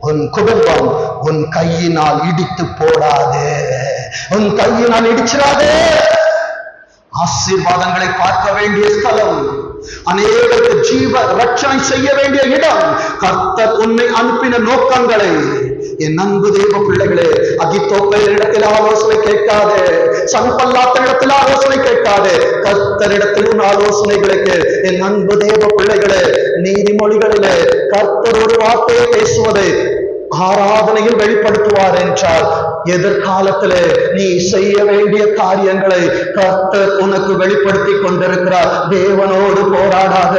உன் குடும்பம் உன் கையினால் இடித்து போடாது, உன் கையினால் இடிச்சிடாதே. ஆசீர்வாதங்களை பார்க்க வேண்டிய ஸ்தலம், அநேகருக்கு ஜீவ ரட்சணை செய்ய வேண்டிய இடம். கர்த்தர் உன்னை அனுப்பின நோக்கங்களை என் அன்பு தேவ பிள்ளைகளே, அகித்தோப்பேரிடத்தில் ஆலோசனை கேட்காதே, சன்பல்லாத்தினிடத்தில் ஆலோசனை கேட்காதே, கர்த்தரிடத்தில் உன் ஆலோசனைகளுக்கு. என் அன்பு தேவ பிள்ளைகளே, நீதிமொழிகளிலே கர்த்தர் ஒரு வார்த்தையை பேசுவதை ஆராதனையில் வெளிப்படுத்துவார் என்றால், எதிர்காலத்திலே நீ செய்ய வேண்டிய காரியங்களை கர்த்தர் உனக்கு வெளிப்படுத்தி கொண்டிருக்கிறார். தேவனோடு போராடாத,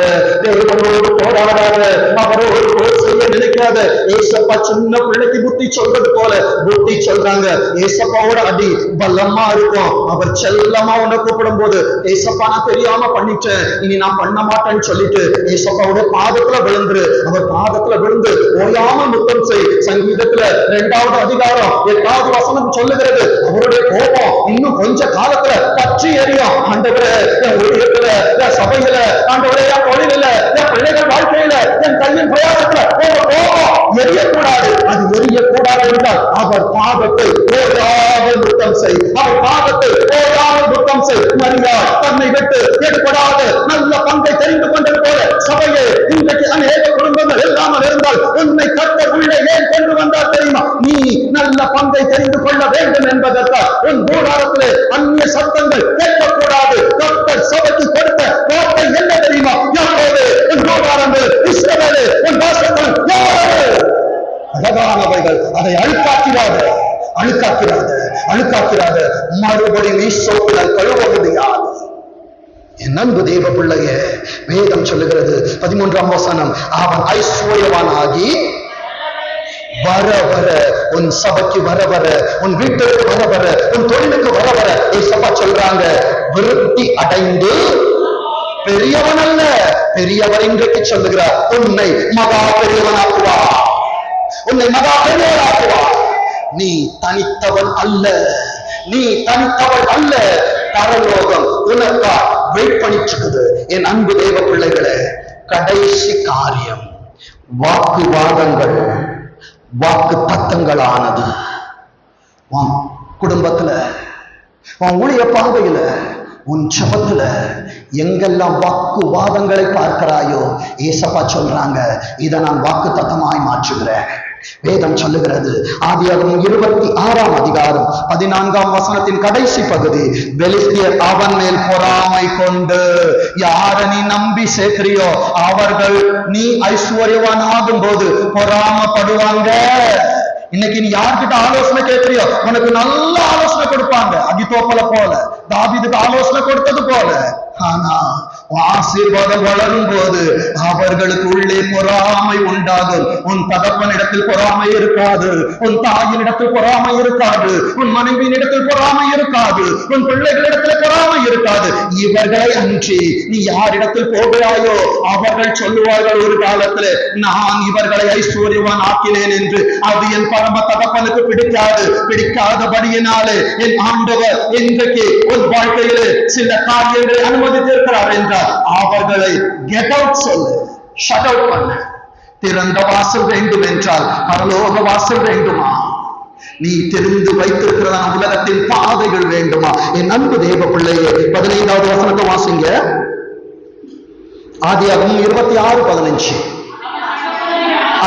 தேவனோடு போராடாத, அவரோடு போர் செய்ய நினைக்காத. ஏசப்பா சின்ன பிள்ளைக்கு புத்தி சொல்றது போல புத்தி சொல்றாங்க. ஏசப்பாவோட அடி பலமா இருக்கும். அவர் செல்லமா உன்னை கூப்பிடும் போது, ஏசப்பா நான் தெரியாம பண்ணிட்டேன், இனி நான் பண்ண மாட்டேன்னு சொல்லிட்டு ஏசப்பாவோட பாதத்துல விழுந்து, அவர் பாதத்துல விழுந்து ஓயாம முத்தம் செய். சங்கீதத்துல 2வது அதிகாரம் 8வது வசனம் சொல்லுகிறது, அவருடைய கோபம் இன்னும் கொஞ்ச காலத்துல பற்றி எரியும். ஆண்டவரே, என் ஊழியத்துல, என் சபையில, ஆண்டவரே, என் தொழில, என் பிள்ளைகள் வாழ்க்கையில, என் கையின் பிரயாணத்துல கோபம் எரியக்கூடாது. அது எரியக்கூடாது என்றால் அவர் பாதத்தை ஓயாமல் முத்தம் செய், அவர் பாதத்தை ஓயாமல் முத்தம் செய். மரியா தன்னை விட்டு எடுபடாத நல்ல பங்கை தெரிந்து கொண்டது போல சபையே, இன்றைக்கு அநேக குடும்பங்கள் இல்லாமல் இருந்தால் உன்னை கர்த்தர் உள்ளே ஏன் கொண்டு வந்தார் தெரியுமா? நீ நல்ல பங்கை தெரிந்து கொள்ள வேண்டும் என்பதற்காக. உன் கூடாரத்திலே அந்நிய சத்தங்கள் கேட்கக்கூடாது. கர்த்தர் சபைக்கு கொடுத்த வார்த்தை என்ன தெரியுமா? யாரோடு உன் கூடாரங்கள், இஸ்ரவேலே உன் வாசல்கள் யாரோடு? அழகானவைகள், அதை அழுக்காக்கிறாது, அழுக்காக்கிறாது, அழுக்காக்கிறாது. மறுபடியும் ஈசோப்பினால் கழுவ முடியாது. என் அன்பு தேவ பிள்ளையே, வேதம் சொல்லுகிறது 13ஆம் வசனம், அவன் ஐஸ்வர்யவானாகி வர வர, உன் சபைக்கு வர வர, உன் வீட்டுக்கு வர வர, உன் தொழிலுக்கு வர வர ஏசப்பா சொல்றாங்க, விருத்தி அடைந்து பெரியவன் அல்ல, பெரியவர் இன்றைக்கு சொல்லுகிறார், உன்னை மகா பெரியவனாக்குவா, உன்னை மகா பெரியவனாக்குவா. நீ தனித்தவன் அல்ல, நீ தனித்தவன் அல்ல. பரலோகம் உனக்கா வெயிட் பண்ணிட்டு. என் அன்பு தேவ பிள்ளைகளே, கடைசி காரியம் வாக்குவாதங்கள், வாக்கு தத்தங்களானது. உன் குடும்பத்துல, உன் ஊழிய பாதையில, உன் ஜபத்துல எங்கெல்லாம் வாக்குவாதங்களை பார்க்கிறாயோ, ஏசப்பா சொல்றாங்க, இதை நான் வாக்கு தத்தமாய் மாற்றுகிறேன். வேதம் சொல்லுகிறது, ஆதியாகமம் 26ஆம் அதிகாரம் 14ஆம் வசனத்தின் கடைசி பகுதி, பெலிஸ்தியர் அவன் மேல் பொறாமை கொண்டு, யார நீ நம்பி சேர்க்கிறியோ அவர்கள் நீ ஐஸ்வர்யவான் ஆகும் போது பொறாமப்படுவாங்க. இன்னைக்கு நீ யார்கிட்ட ஆலோசனை கேட்கிறியோ உனக்கு நல்ல ஆலோசனை கொடுப்பாங்க. அகித்தோப்பல போல, தாவீதுக்கு ஆலோசனை கொடுத்தது போல. ஆனா ஆசீர்வாதம் வளரும் போது அவர்களுக்கு உள்ளே பொறாமை உண்டாகும். உன் தகப்பனிடத்தில் பொறாமை இருக்காது, உன் தாயினிடத்தில் பொறாமை இருக்காது, உன் மனைவியினிடத்தில் பொறாமை இருக்காது, உன் பிள்ளைகளிடத்தில் பொறாமை இருக்காது. இவர்களை அன்றி நீ யாரிடத்தில் போகிறாயோ அவர்கள் சொல்லுவார்கள் ஒரு காலத்துல, நான் இவர்களை ஐஸ்வர்யவான் ஆக்கினேன் என்று. அது என் பரம தகப்பனுக்கு பிடிக்காதபடியினாலே என் ஆண்டவர் இன்றைக்கு உன் வாழ்க்கையிலே சில காரியங்களை அனுமதித்திருக்கிறார் என்றால் அவர்களை கெட் அவுட் சொல்லு, ஷட் அவுட் பண்ண. திறந்த வாசல் வேண்டும் என்றால் பரலோக வாசல் வேண்டுமா? நீ தெரிந்து வைத்திருக்கிறதான உலகத்தின் பாதைகள் வேண்டுமா? என் அன்பு தேவ பிள்ளையே, 15வது வசனத்தை வாசிங்க. ஆதியாகமம் 26:15.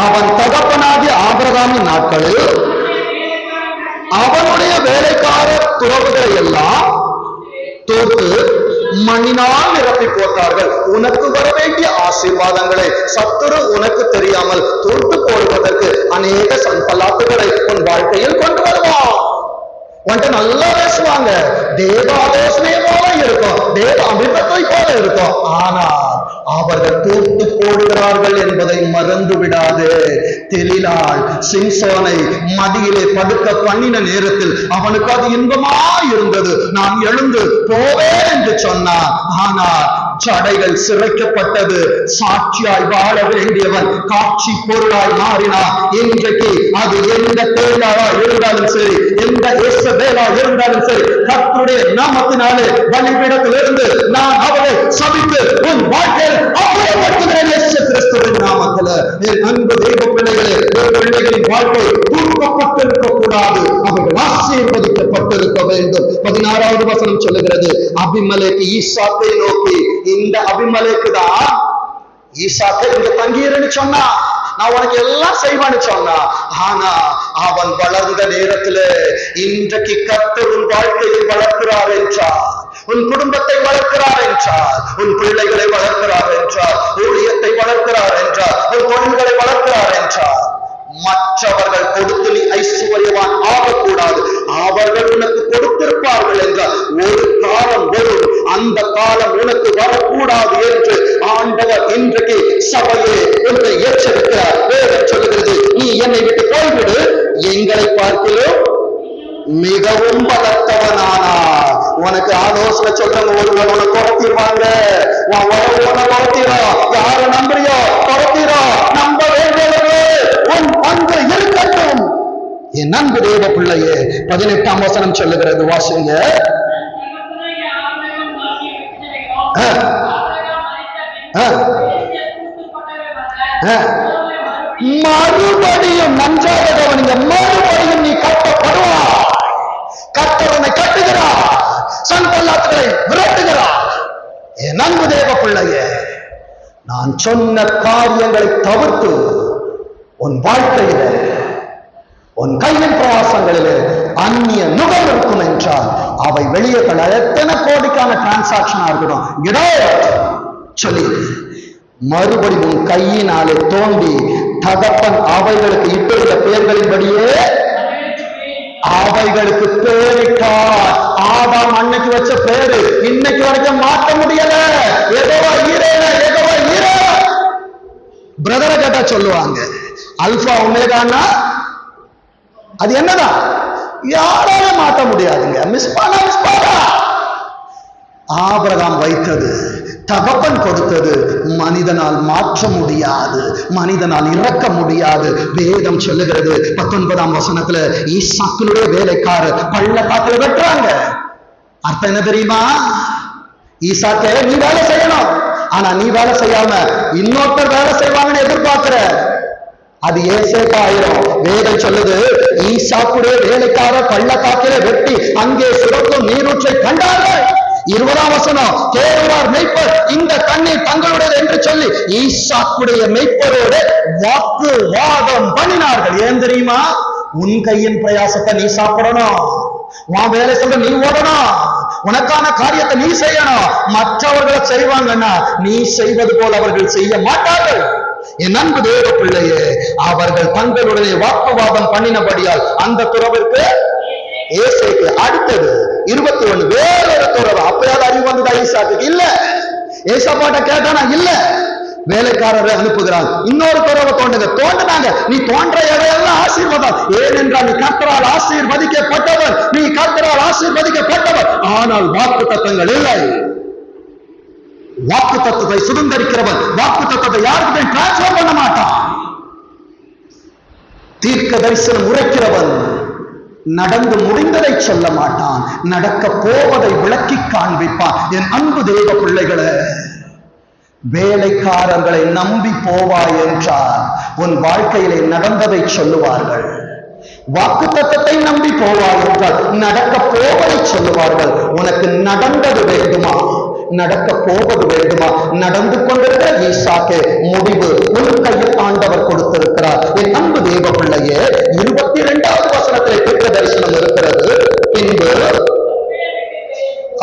அவன் தகப்பனாகிய ஆபிரகாமின் நாட்களில் அவனுடைய வேலைக்கார துறவுகளை எல்லாம் தோற்று மண்ணினால் நிரப்பி போட்டார்கள். உனக்கு வர வேண்டிய ஆசீர்வாதங்களை சத்துரு உனக்கு தெரியாமல் தோற்று போடுவதற்கு அநேக சம்பலாத்துகளை உன் வாழ்க்கையில் கொண்டு வருவான். உன்கிட்ட நல்லா பேசுவாங்க, தேவ ஆலோசனை போல இருக்கும், தேவ அமிர்தத்தை போல இருக்கும். ஆனால் அவர்கள் தோற்று போடுகிறார்கள் என்பதை மறந்து விடாது. தெளிலாள் சிம்சோனை மடியிலே படுக்க பண்ணின நேரத்தில் அவனுக்கு அது இன்பமா இருந்தது. நான் எழுந்து போவேன் என்று சொன்னான். ஆனால் சடைகள் சிறைக்கப்பட்டது. சாட்சியாய் வாழ வேண்டியவன் காட்சி பொருளாய் மாறினார். இன்றைக்கு அது எந்த தேவாரா இருந்தாலும் சரி, எந்த வேலா இருந்தாலும் சரி, கர்த்தருடைய நாமத்தினாலே பலிபீடத்திலிருந்து நான் அவரை சபித்து உன் வாழ்க்கையில் அபயப்படுத்துகிறேன் இயேசு கிறிஸ்துவின் நாமத்தில். என் அன்பு தெய்வ பிள்ளைகளே, பிள்ளைகளின் வாழ்க்கை தூக்கப்பட்டிருக்க கூடாது, அவர்கள் ஆசீர்வதிக்கப்பட்டிருக்க வேண்டும். 16வது வசனம் சொல்லுகிறது, அபிமெலேக்கு ஈசாக்கை நோக்கி, இந்த அபிமெலேக்கு தான் ஈசாக்கை இங்க தங்கியிருன்னு சொன்னா, நான் உனக்கு எல்லாம் செய்வான்னு சொன்னா. ஆனா அவன் வளர்ந்த நேரத்துல இன்றைக்கு கர்த்தர் உன் வாழ்க்கையை வளர்க்கிறார் என்றார், உன் குடும்பத்தை வளர்க்கிறார் என்றார், உன் பிள்ளைகளை வளர்க்கிறார் என்றார், ஊழியத்தை வளர்க்கிறார் என்றார், உன் தொழில்களை வளர்க்கிறார் என்றார். மற்றவர்கள் கொடுத்து நீ ஐஸ்வர்யவான் ஆகக்கூடாது, அவர்கள் உனக்கு கொடுத்திருப்பார்கள் என்றால் ஒரு காலம் வரும், அந்த காலம் உனக்கு வரக்கூடாது என்று ஆண்டவர் இன்றைக்கு சபையே உன்னை எச்சரிக்கிறார். வேதம் சொல்லுகிறது, நீ என்னை விட்டு போய்விடு, எங்களை பார்க்கிறோம் மிகவும் பலத்தவனானா. உனக்கு ஆலோசனை சொல்றவங்க ஒருவர் உனக்கு குறைத்திருவாங்க, யாரை நம்புறியோ குறைத்திரோ, நம்ப வேண்டியவர்களே உன் பங்கு இருக்கட்டும். என் அன்பு தேவ பிள்ளையே, 18ஆம் வசனம் சொல்லுகிறது, வாசிங்க. மறுபடியும் நன்றாக கவனிங்க, மறுபடியும் நீ கட்டப்படுவார். கர்த்தர் கட்டுகிறார், சன்பல்லாத்துகளை விரட்டுகிறார். என் அன்பு தேவ பிள்ளையே, நான் சொன்ன காரியங்களை தவிர்த்து உன் வாழ்க்கையில உன் கையின் பிரவாசங்களிலே அந்நிய நுகர் இருக்கும் என்றால் அவை வெளியே தள்ள எத்தனை கோடிக்கான டிரான்சாக்சனா இருக்கட்டும் சொல்லி மறுபடி உன் கையினாலே தோண்டி தகப்பன் அவைகளுக்கு இட்டுள்ள பெயர்களின்படியே அவைகளுக்கு பேரிட்டார். ஆதாம் அன்னைக்கு வச்ச பேரு இன்னைக்கு வரைக்கும் மாற்ற முடியல. ஏதோவா ஈரேன, ஏதோவா ஈர பிரதரை கேட்டா சொல்லுவாங்க, அல்பா ஒமேகான்னா அது என்னதான் யாரால மாற்ற முடியாதுங்க. மிஸ்பானா மிஸ்பானா. ஆபிரகாம் வைத்தது, தகப்பன் கொடுத்தது மனிதனால் மாற்ற முடியாது, மனிதனால் இறக்க முடியாது. வேதம் சொல்லுகிறது 19ஆம் வசனத்துல, ஈசாக்கினுடைய வேலைக்காரர் பள்ளத்தாக்குல வெட்டுறாங்க. அர்த்தம் என்ன தெரியுமா? ஈசாக்கே நீ வேலை செய்யணும், ஆனா நீ வேலை செய்யாம இன்னொருத்தர் வேலை செய்வாங்கன்னு எதிர்பார்க்கிற, அது ஏசேக்கா ஆயிரும். வேதம் சொல்லுது, ஈசாக்குடைய வேலைக்காரர் பள்ளத்தாக்கில வெட்டி அங்கே சுரக்கும் நீரூற்றை கண்டார்கள். 20ஆம் வசனம், தேடுவார் மெய்ப்பர் இந்த தண்ணீர் தங்களுடையது என்று சொல்லி ஈசாக்குடைய மெய்ப்பரோடு வாக்குவாதம் பண்ணினார்கள். ஏன் தெரியுமா? உன் கையின் பிரயாசத்தை நீ சாப்பிடணும், உன் வேலை சொல்ற நீ ஓடணும், உனக்கான காரியத்தை நீ செய்யணும். மற்றவர்களை செய்வாங்கன்னா நீ செய்வது போல் அவர்கள் செய்ய மாட்டார்கள். என் அன்பு தேவ பிள்ளையே, அவர்கள் தங்களுடைய வாக்குவாதம் பண்ணினபடியால் அந்த துறவிற்கு ஏசேக்கு அடுத்தது 21 வேறொரு துறவு. அப்பயாவது அறிவு வந்ததா ஈசாக்கு? இல்ல. ஏசப்பாட்ட கேட்டானா இல்ல, வேலைக்காரரை அனுப்புகிறான். இன்னொரு துறவை தோண்டினாங்க. நீ தோன்ற இடையெல்லாம் ஆசீர்வாதம். ஏனென்றால் நீ கர்த்தரால் ஆசீர்வதிக்கப்பட்டவர், நீ கர்த்தரால் ஆசீர்வதிக்கப்பட்டவர். ஆனால் வாக்கு தத்தங்கள் இல்லை. வாக்கு தத்தத்தை சுதந்திரிக்கிறவன் வாக்கு தத்தத்தை யாருக்குமே டிரான்ஸ்பர் பண்ண மாட்டான். தீர்க்க தரிசனம் உரைக்கிறவன் நடந்து முடிந்ததை சொல்ல மாட்டான், நடக்க போவதை விளக்கி காண்பிப்பான். என் அன்பு தேவ பிள்ளைகளே, வேலைக்காரர்களை நம்பி போவாய் என்றால் உன் வாழ்க்கையிலே நடந்ததை சொல்லுவார்கள். வாக்கு தத்தத்தை நம்பி போவாய் என்றால் நடக்க போவதை சொல்லுவார்கள். உனக்கு நடந்தது வேண்டுமா, நடக்க போவது வேண்டுமா? நடந்து கொண்டிருக்கிற ஈசாக்கு முடிவு உன் கையில் ஆண்டவர் கொடுத்திருக்கிறார். என் அன்பு தேவ பிள்ளையே, 22வது வசனத்தில் தீர்க்க தரிசனம் இருக்கிறது. பின்பு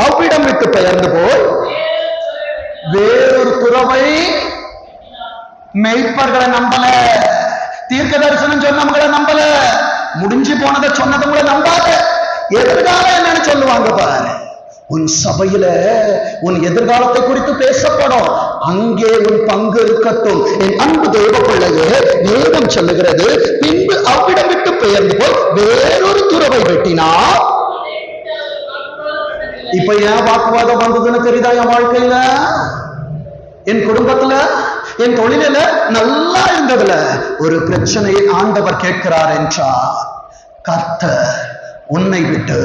அவ்விடம் விட்டு பெயர்ந்து போய் வேறொரு துறவை, மெய்ப்பர்களை நம்பல, தீர்க்க தரிசனம் சொன்னவங்களை நம்பல, முடிஞ்சு போனதை சொன்னவங்களை நம்பாத. எதிர்காலம் என்னன்னு சொல்லுவாங்க பாரு. உன் சபையில உன் எதிர்காலத்தை குறித்து பேசப்படும், அங்கே உன் பங்கு இருக்கட்டும். என் அன்பு தேவ பிள்ளையே, வேதம் சொல்லுகிறது, பின்பு அவ்விடம் விட்டு பெயர்ந்து போய் வேறொரு துறவை வெட்டினா. இப்ப ஏன் வாக்குவாதம் வந்ததுன்னு தெரியுதா? என் வாழ்க்கையில, என் குடும்பத்துல, என் தொழில நல்லா இருந்ததுல ஒரு பிரச்சனையை ஆண்டவர் கேட்கிறார் என்றார். கர்த்தர் உன்னை விட்டு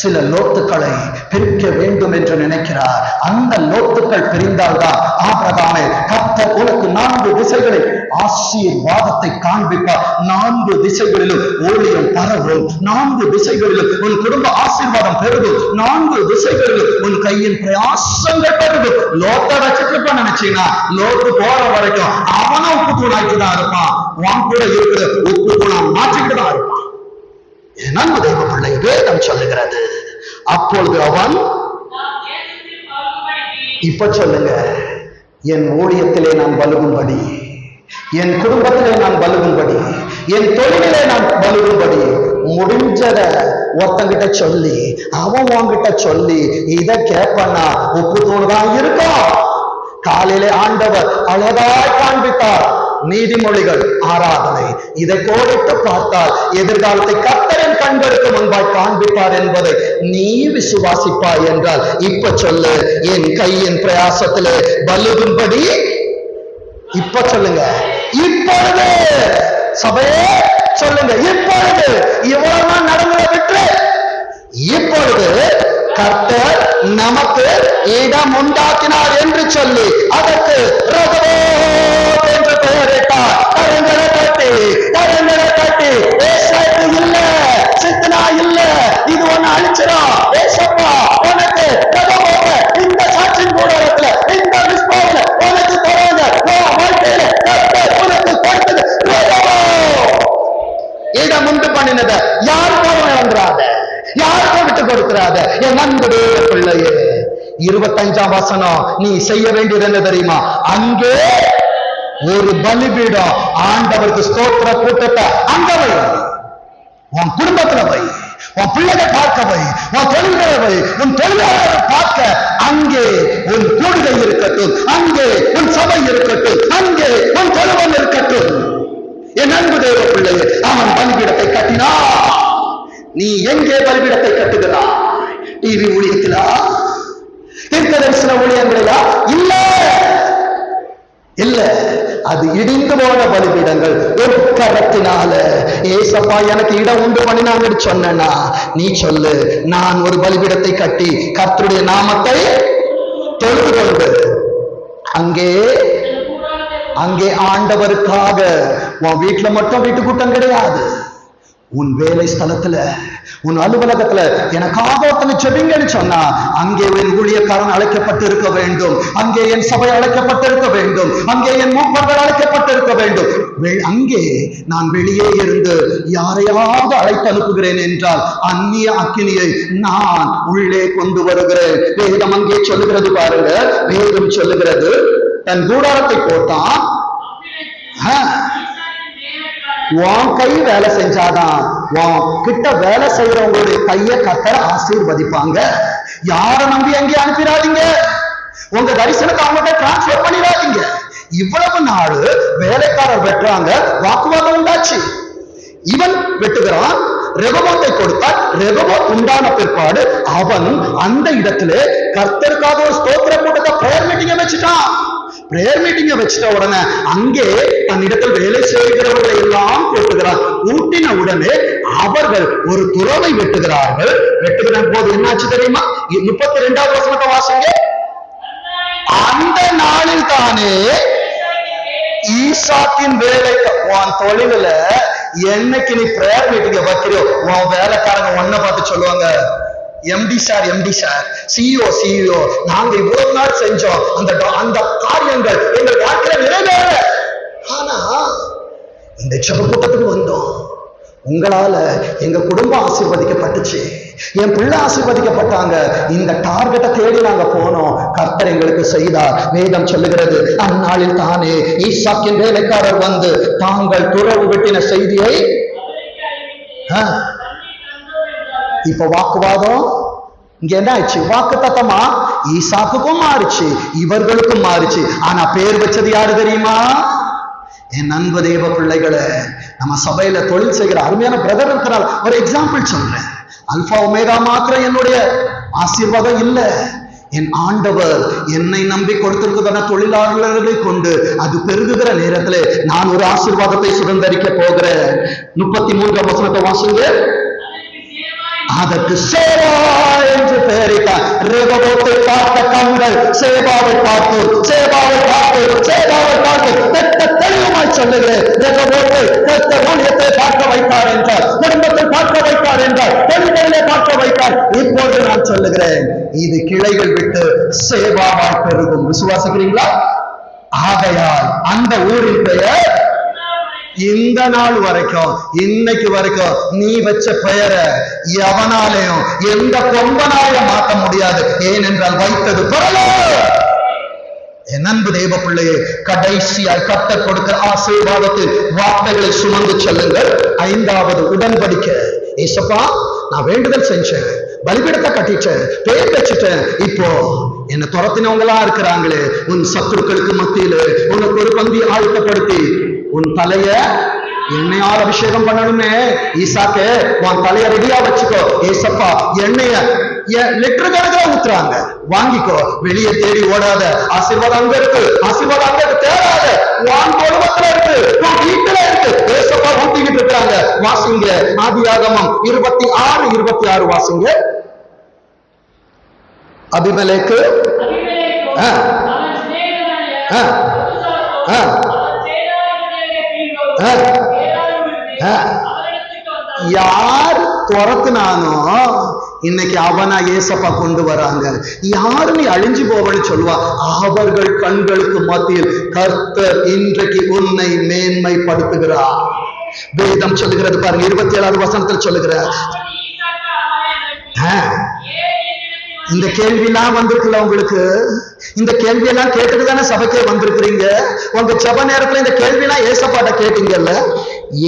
சில லோத்துக்களை பிரிக்க வேண்டும் என்று நினைக்கிறார். அந்த லோத்துக்கள் பிரிந்தால்தான் ஆபிரகாமே, கர்த்தர் உனக்கு 4 திசைகளில் ஆசீர்வாதத்தை காண்பிப்பார். 4 திசைகளிலும் ஊழியம் பரவும், 4 திசைகளிலும் உன் குடும்ப ஆசீர்வாதம் பெருகும், 4 திசைகளிலும் உன் கையின் பிரயாசங்கள் பெருகும். லோத்தை வச்சுட்டு நினைச்சீங்கன்னா லோத்து போற வரைக்கும் அவனும் உப்பு தூளாக்கிதான் இருப்பான், உன் கூட இருக்கிற உப்பு தூளா மாற்றிக்கிட்டு தான் இருப்பான். நன்மை தெய்வ பிள்ளை, வேதம் சொல்லுகிறது. அப்பொழுது அவன், இப்ப சொல்லுங்க, என் ஊழியத்திலே நான் பலுகும்படி, என் குடும்பத்திலே நான் பலுகும்படி, என் தொழிலே நான் பலுகும்படி முடிஞ்சத ஒருத்தங்கிட்ட சொல்லி அவன் உன்கிட்ட சொல்லி இத கேட்பனா உப்பு தூள்தான் இருக்கும். காலையிலே ஆண்டவர் அழகாய் காண்பித்தார். நீதிமொழிகள் 6 இதை கோடிட்டு பார்த்தால் எதிர்காலத்தை கர்த்தரின் கண்களுக்கு முன்பாய் காண்பிப்பார் என்பதை நீ விசுவாசிப்பாய் என்றால் இப்ப சொல்லு, என் கையின் பிரயாசத்திலே பலுகும்படி. இப்ப சொல்லுங்க, இப்பொழுது சபையே சொல்லுங்க, இப்பொழுது இவ்வளவு நடந்ததை விட்டு இப்பொழுது கர்த்தர் நமக்கு இடம் உண்டாக்கினார் என்று சொல்லி அதற்கு ரகவோ என்று பெயரிட்டார். கரங்களை கட்டி ஏசாக்கு இல்ல, சித்தனா இல்ல, இது ஒண்ணு அழிச்சிடும். ஏசப்பா உனக்கு இந்த சாட்சியின் கூடத்துல, இந்த விஸ்வாசத்துல உனக்கு தராங்க. வாழ்க்கையில கர்த்தர் உனக்கு கொடுத்தது இடம் உண்டு பண்ணினத யாருக்கும் இழந்துறாத, யாருக்கும் விட்டு கொடுக்கிறாத. என் அன்பு பிள்ளையே, 25ஆம் வசனம் நீ செய்ய வேண்டியது என்ன தெரியுமா? அங்கே ஒரு பலிபீடம், ஆண்டவருக்கு ஸ்தோத்திர கூட்டத்தை அங்க வை, உன் குடும்பத்துல வை, உன் பிள்ளைகளை பார்க்க வை, உன் தொழில்களை வை, உன் தொழிலாளரை பார்க்க அங்கே உன் கூடுகை இருக்கட்டும், அங்கே உன் சபை இருக்கட்டும், அங்கே உன் தொழுவம் இருக்கட்டும். என் அன்பு தேவ பிள்ளையே, அவன் பலிபீடத்தை கட்டினா. நீ எங்கே பலிபீடத்தை கட்டுகிறாய்? டிவி ஊழியத்திலா, தீர்க்க தரிசன ஊழியங்களா? இல்ல இல்ல, அது இடிந்து போன பலிபீடங்கள். ஒரு கரத்தினால ஏசப்பா எனக்கு இடம் உண்டு பண்ணினாங்கன்னு சொன்னா நீ சொல்லு, நான் ஒரு பலிபீடத்தை கட்டி கர்த்தருடைய நாமத்தை தொழுது கொண்டு அங்கே ஆண்டவருக்காக. உன் வீட்டுல மட்டும் வீட்டு கூட்டம் கிடையாது, உன் வேலை ஸ்தலத்துல, உன் அலுவலகத்துல எனக்காக ஒருத்தனை செபிங்கன்னு சொன்னா அங்கே என் ஊழியக்காரன் அழைக்கப்பட்டு இருக்க வேண்டும், அங்கே என் சபை அழைக்கப்பட்டிருக்க வேண்டும், அங்கே என் மூப்பர்கள் அழைக்கப்பட்டிருக்க வேண்டும். அங்கே நான் வெளியே இருந்து யாரையாவது அழைத்து அனுப்புகிறேன் என்றால் அந்நிய அக்கினியை நான் உள்ளே கொண்டு வருகிறேன். வேதம் அங்கே சொல்லுகிறது பாருங்க, வேதம் சொல்லுகிறது, தன் கூடாரத்தை போட்டான். உன் கை வேலை செஞ்சாதான் உன் கிட்ட வேலை செய்யறவங்களுடைய கையை கர்த்தர் ஆசீர்வதிப்பாங்க. யாரை நம்பி அங்கே அனுப்பிடாதீங்க. உங்க தரிசனத்தை அவங்ககிட்ட டிரான்ஸ்பர் பண்ணிடாதீங்க. இவ்வளவு நாள் வேலைக்காரர் வெட்டுறாங்க, வாக்குவாதம் உண்டாச்சு. இவன் வெட்டுகிறான், ரெகோபோத்தை கொடுத்தார். ரெகோபோத் உண்டான பிற்பாடு அவன் அந்த இடத்துல கர்த்தருக்காக ஒரு ஸ்தோத்திர கூட்டத்தை பிரேயர் மீட்டிங்க வச்சுட்டான். பிரேயர் மீட்டிங்க வச்சுட்ட உடனே அங்கே தன்னிடத்தில் வேலை செய்கிறவர்களை எல்லாம் கூட்டுகிறான். கூட்டின உடனே அவர்கள் ஒரு துறவை வெட்டுகிறார்கள். வெட்டுகிற போது என்னாச்சு தெரியுமா? 32வது வசனத்தை வாசிங்க. அந்த நாளில் தானே ஈசாக்கின் வேலைக்கு உன் தொழில என்னைக்கு நீ பிரேயர் மீட்டிங்க வைக்கிறியோ உன் வேலைக்காரங்க ஒன்ன பார்த்து சொல்லுவாங்க, எம்டி சார், சிஇஓ, நாங்க இவ்வளவு நாள் செஞ்சோம், அந்த காரியங்கள் எங்கள் வாழ்க்கையில நிறைவேற. ஆனா இந்த ஜெப கூட்டத்துக்கு வந்தோம், உங்களால எங்க குடும்பம் ஆசீர்வதிக்கப்பட்டுச்சு, என் பிள்ளை ஆசீர்வதிக்கப்பட்டாங்க, இந்த டார்கெட்டை தேடி நாங்க போனோம், கர்த்தர் எங்களுக்கு செய்தார். வேதம் சொல்லுகிறது, அந்நாளில் தானே ஈசாக்கின் வேலைக்காரர் வந்து தாங்கள் துறவு வெட்டின செய்தியை. இப்ப வாக்குவாதம் இங்க என்ன ஆயிடுச்சு? வாக்கு தத்தமா ஈசாக்குக்கும் மாறுச்சு, இவர்களுக்கும் மாறுச்சு. ஆனா பேர் வச்சது யாரு தெரியுமா? என் அன்பு தேவ பிள்ளைகளை, நம்ம சபையில தொழில் செய்கிற அருமையான பிரதர் இருக்கிறார். ஒரு எக்ஸாம்பிள் சொல்றேன். அல்பா ஒமேகா மாத்திரம் என்னுடைய ஆசீர்வாதம் இல்ல, என் ஆண்டவர் என்னை நம்பி கொடுத்திருக்கிற தொழிலாளர்களை கொண்டு அது பெருகுகிற நேரத்தில் நான் ஒரு ஆசீர்வாதத்தை சுதந்திரிக்க போகிறேன். 33ஆம் வசனத்தை வாசிங்க. அதற்கு சேவா என்று பெயரிட்டார். ரெகோபோத்தை பார்த்த கண்கள் சேவாவை பார்த்து தெளிவாய் சொல்லுகிறேன், ரெகோபோத்தை கர்த்தர் ஊழியத்தை பார்க்க வைத்தார் என்றார், குடும்பத்தை பார்க்க வைத்தார் என்றார், தொழில்களிலே பார்க்க வைத்தார். இப்போது நான் சொல்லுகிறேன், இது கிளைகள் விட்டு சேவாவாய் பெருகும். விசுவாசிக்கிறீங்களா? ஆகையால் அந்த ஊரின் பெயர் இந்த நாள் வரைக்கும், இன்னைக்கு வரைக்கும் நீ வச்ச பெயரை எவனாலையும் எந்த கொம்பனாலையும் மாற்ற முடியாது. ஏனென்றால் வைத்தது பரலோகம். என் அன்பு தேவ பிள்ளையே, கடைசியாய் கர்த்தர் கொடுக்கிற ஆசீர்வாதத்தில் வார்த்தைகளை சுமந்து செல்லுங்கள். 5வது உடன்படிக்கை. ஏசப்பா, நான் வேண்டுதல் செஞ்சேன், பலிபீடத்தை கட்டிட்டேன், பேர் வச்சுட்டேன், இப்போ என்ன துரத்தினவங்களா இருக்கிறாங்களே, உன் சத்துருக்களுக்கு மத்தியில உனக்கு ஒரு பந்தி ஆயத்தப்படுத்தி உன் தலைய எண்ணெயால் அபிஷேகம் பண்ணணுமே. ஈசாக்கு, உன் தலைய ரெடியா வச்சுக்கோ. ஏசப்பா, எண்ணெய லிட்டர் கணக்கில் ஊத்துறாங்க, வாங்கிக்கோ. வெளியே தேடி ஓடாத. ஆசீர்வாதம் அங்க இருக்கு, ஆசீர்வாதம் அங்க தேடாத. உன் குடும்பத்துல இருக்கு, உன் வீட்டுல இருக்கு. ஏசப்பா ஊட்டிக்கிட்டு இருக்காங்க. வாசிங்க ஆதியாகமம் 26 வாசிங்க. அபிமெலேக்கு யார் துரத்துனானோ இன்னைக்கு அவனா ஏசப்பா கொண்டு வராங்க. யாரு நீ அழிஞ்சு போவன்னு சொல்லுவா? அவர்கள் கண்களுக்கு மத்தியில் கர்த்தர் இன்றைக்கு உன்னை மேன்மைப்படுத்துகிறார். வேதம் சொல்லுகிறது பாருங்க, 27வது வசனத்தில் சொல்லுகிறார். இந்த கேள்வியெல்லாம் வந்திருக்குல்ல உங்களுக்கு? இந்த கேள்வியெல்லாம் கேட்டுட்டு தானே சபைக்கே வந்திருக்கிறீங்க. உங்க ஜெப நேரத்துல இந்த கேள்வியெல்லாம் ஏசப்பாட்ட கேட்டீங்கல்ல,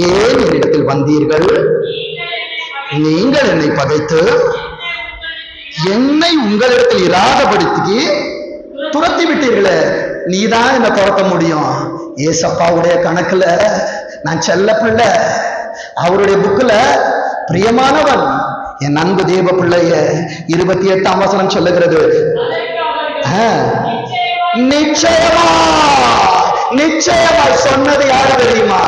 ஏன் என்னிடத்தில் வந்தீர்கள்? நீங்கள் என்னை பகைத்து என்னை உங்களிடத்தில் இராதபடிக்கு துரத்தி விட்டீர்களே. நீதான் என்ன துரத்த முடியும். ஏசப்பாவுடைய கணக்குல நான் செல்ல பிள்ளை, அவருடைய புக்குல பிரியமானவன். என் அன்பு தேவ பிள்ளைய 28ஆம் வசனம் சொல்லுகிறது, நிச்சயமாய் சொன்னது யாரு தெரியுமா?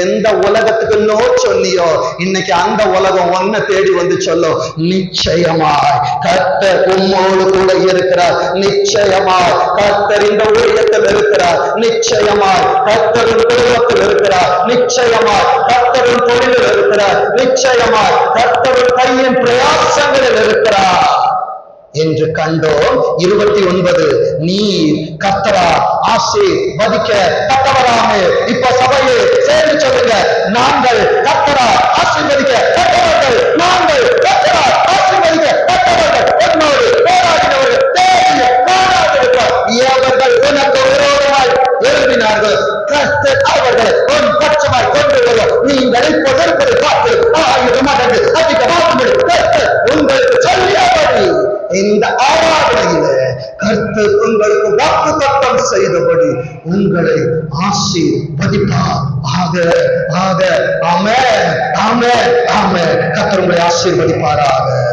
எந்த உலகத்துக்கு நோ சொன்னியோ இன்னைக்கு அந்த உலகம் ஒன்ன தேடி வந்து சொல்லும், நிச்சயமாய் கர்த்தர் உம்மோடு கூட இருக்கிறார், நிச்சயமாய் கர்த்தர் இந்த ஊழியத்தில் இருக்கிறார், நிச்சயமாய் கர்த்தரின் குடும்பத்தில் இருக்கிறார், நிச்சயமாய் கர்த்தரின் தொழிலில் இருக்கிறார், நிச்சயமாய் கர்த்தரின் கையின் பிரயாசங்களில் இருக்கிறார் என்று கண்டோம். 29 நீர் கர்த்தரா ஆசீர்வதிக்க தக்கவராமே. இப்ப சபையே சேர்ந்து சொல்லுங்க, நாங்கள் கர்த்தரா ஆசீர்வதிக்க தக்கவர்கள், நாங்கள் கர்த்தரா ஆசீர்வதிக்க தக்கவர்கள். என்னோடு போராடினவர்கள் தேடிய காணாதிருப்பார். அவர்கள் உனக்கு விரோதமாய் எழுப்பினார்கள், கர்த்தர் அவர்களை உன் பட்சமாய் கொண்டு வரும். நீங்கள் இப்போது இருப்பதை பார்த்து 1000 மடங்கு அதிகமாக கர்த்தர் உங்களுக்கு சொல்லியபடி இந்த ஆராதனையில கர்த்தர் கர்த்தர் உங்களுக்கு வாக்குத்தத்தம் செய்தபடி உங்களை ஆசீர்வதிப்பார். ஆக ஆக ஆமென் ஆமென் ஆமென். கர்த்தர் உங்களை ஆசீர்வதிப்பாராக.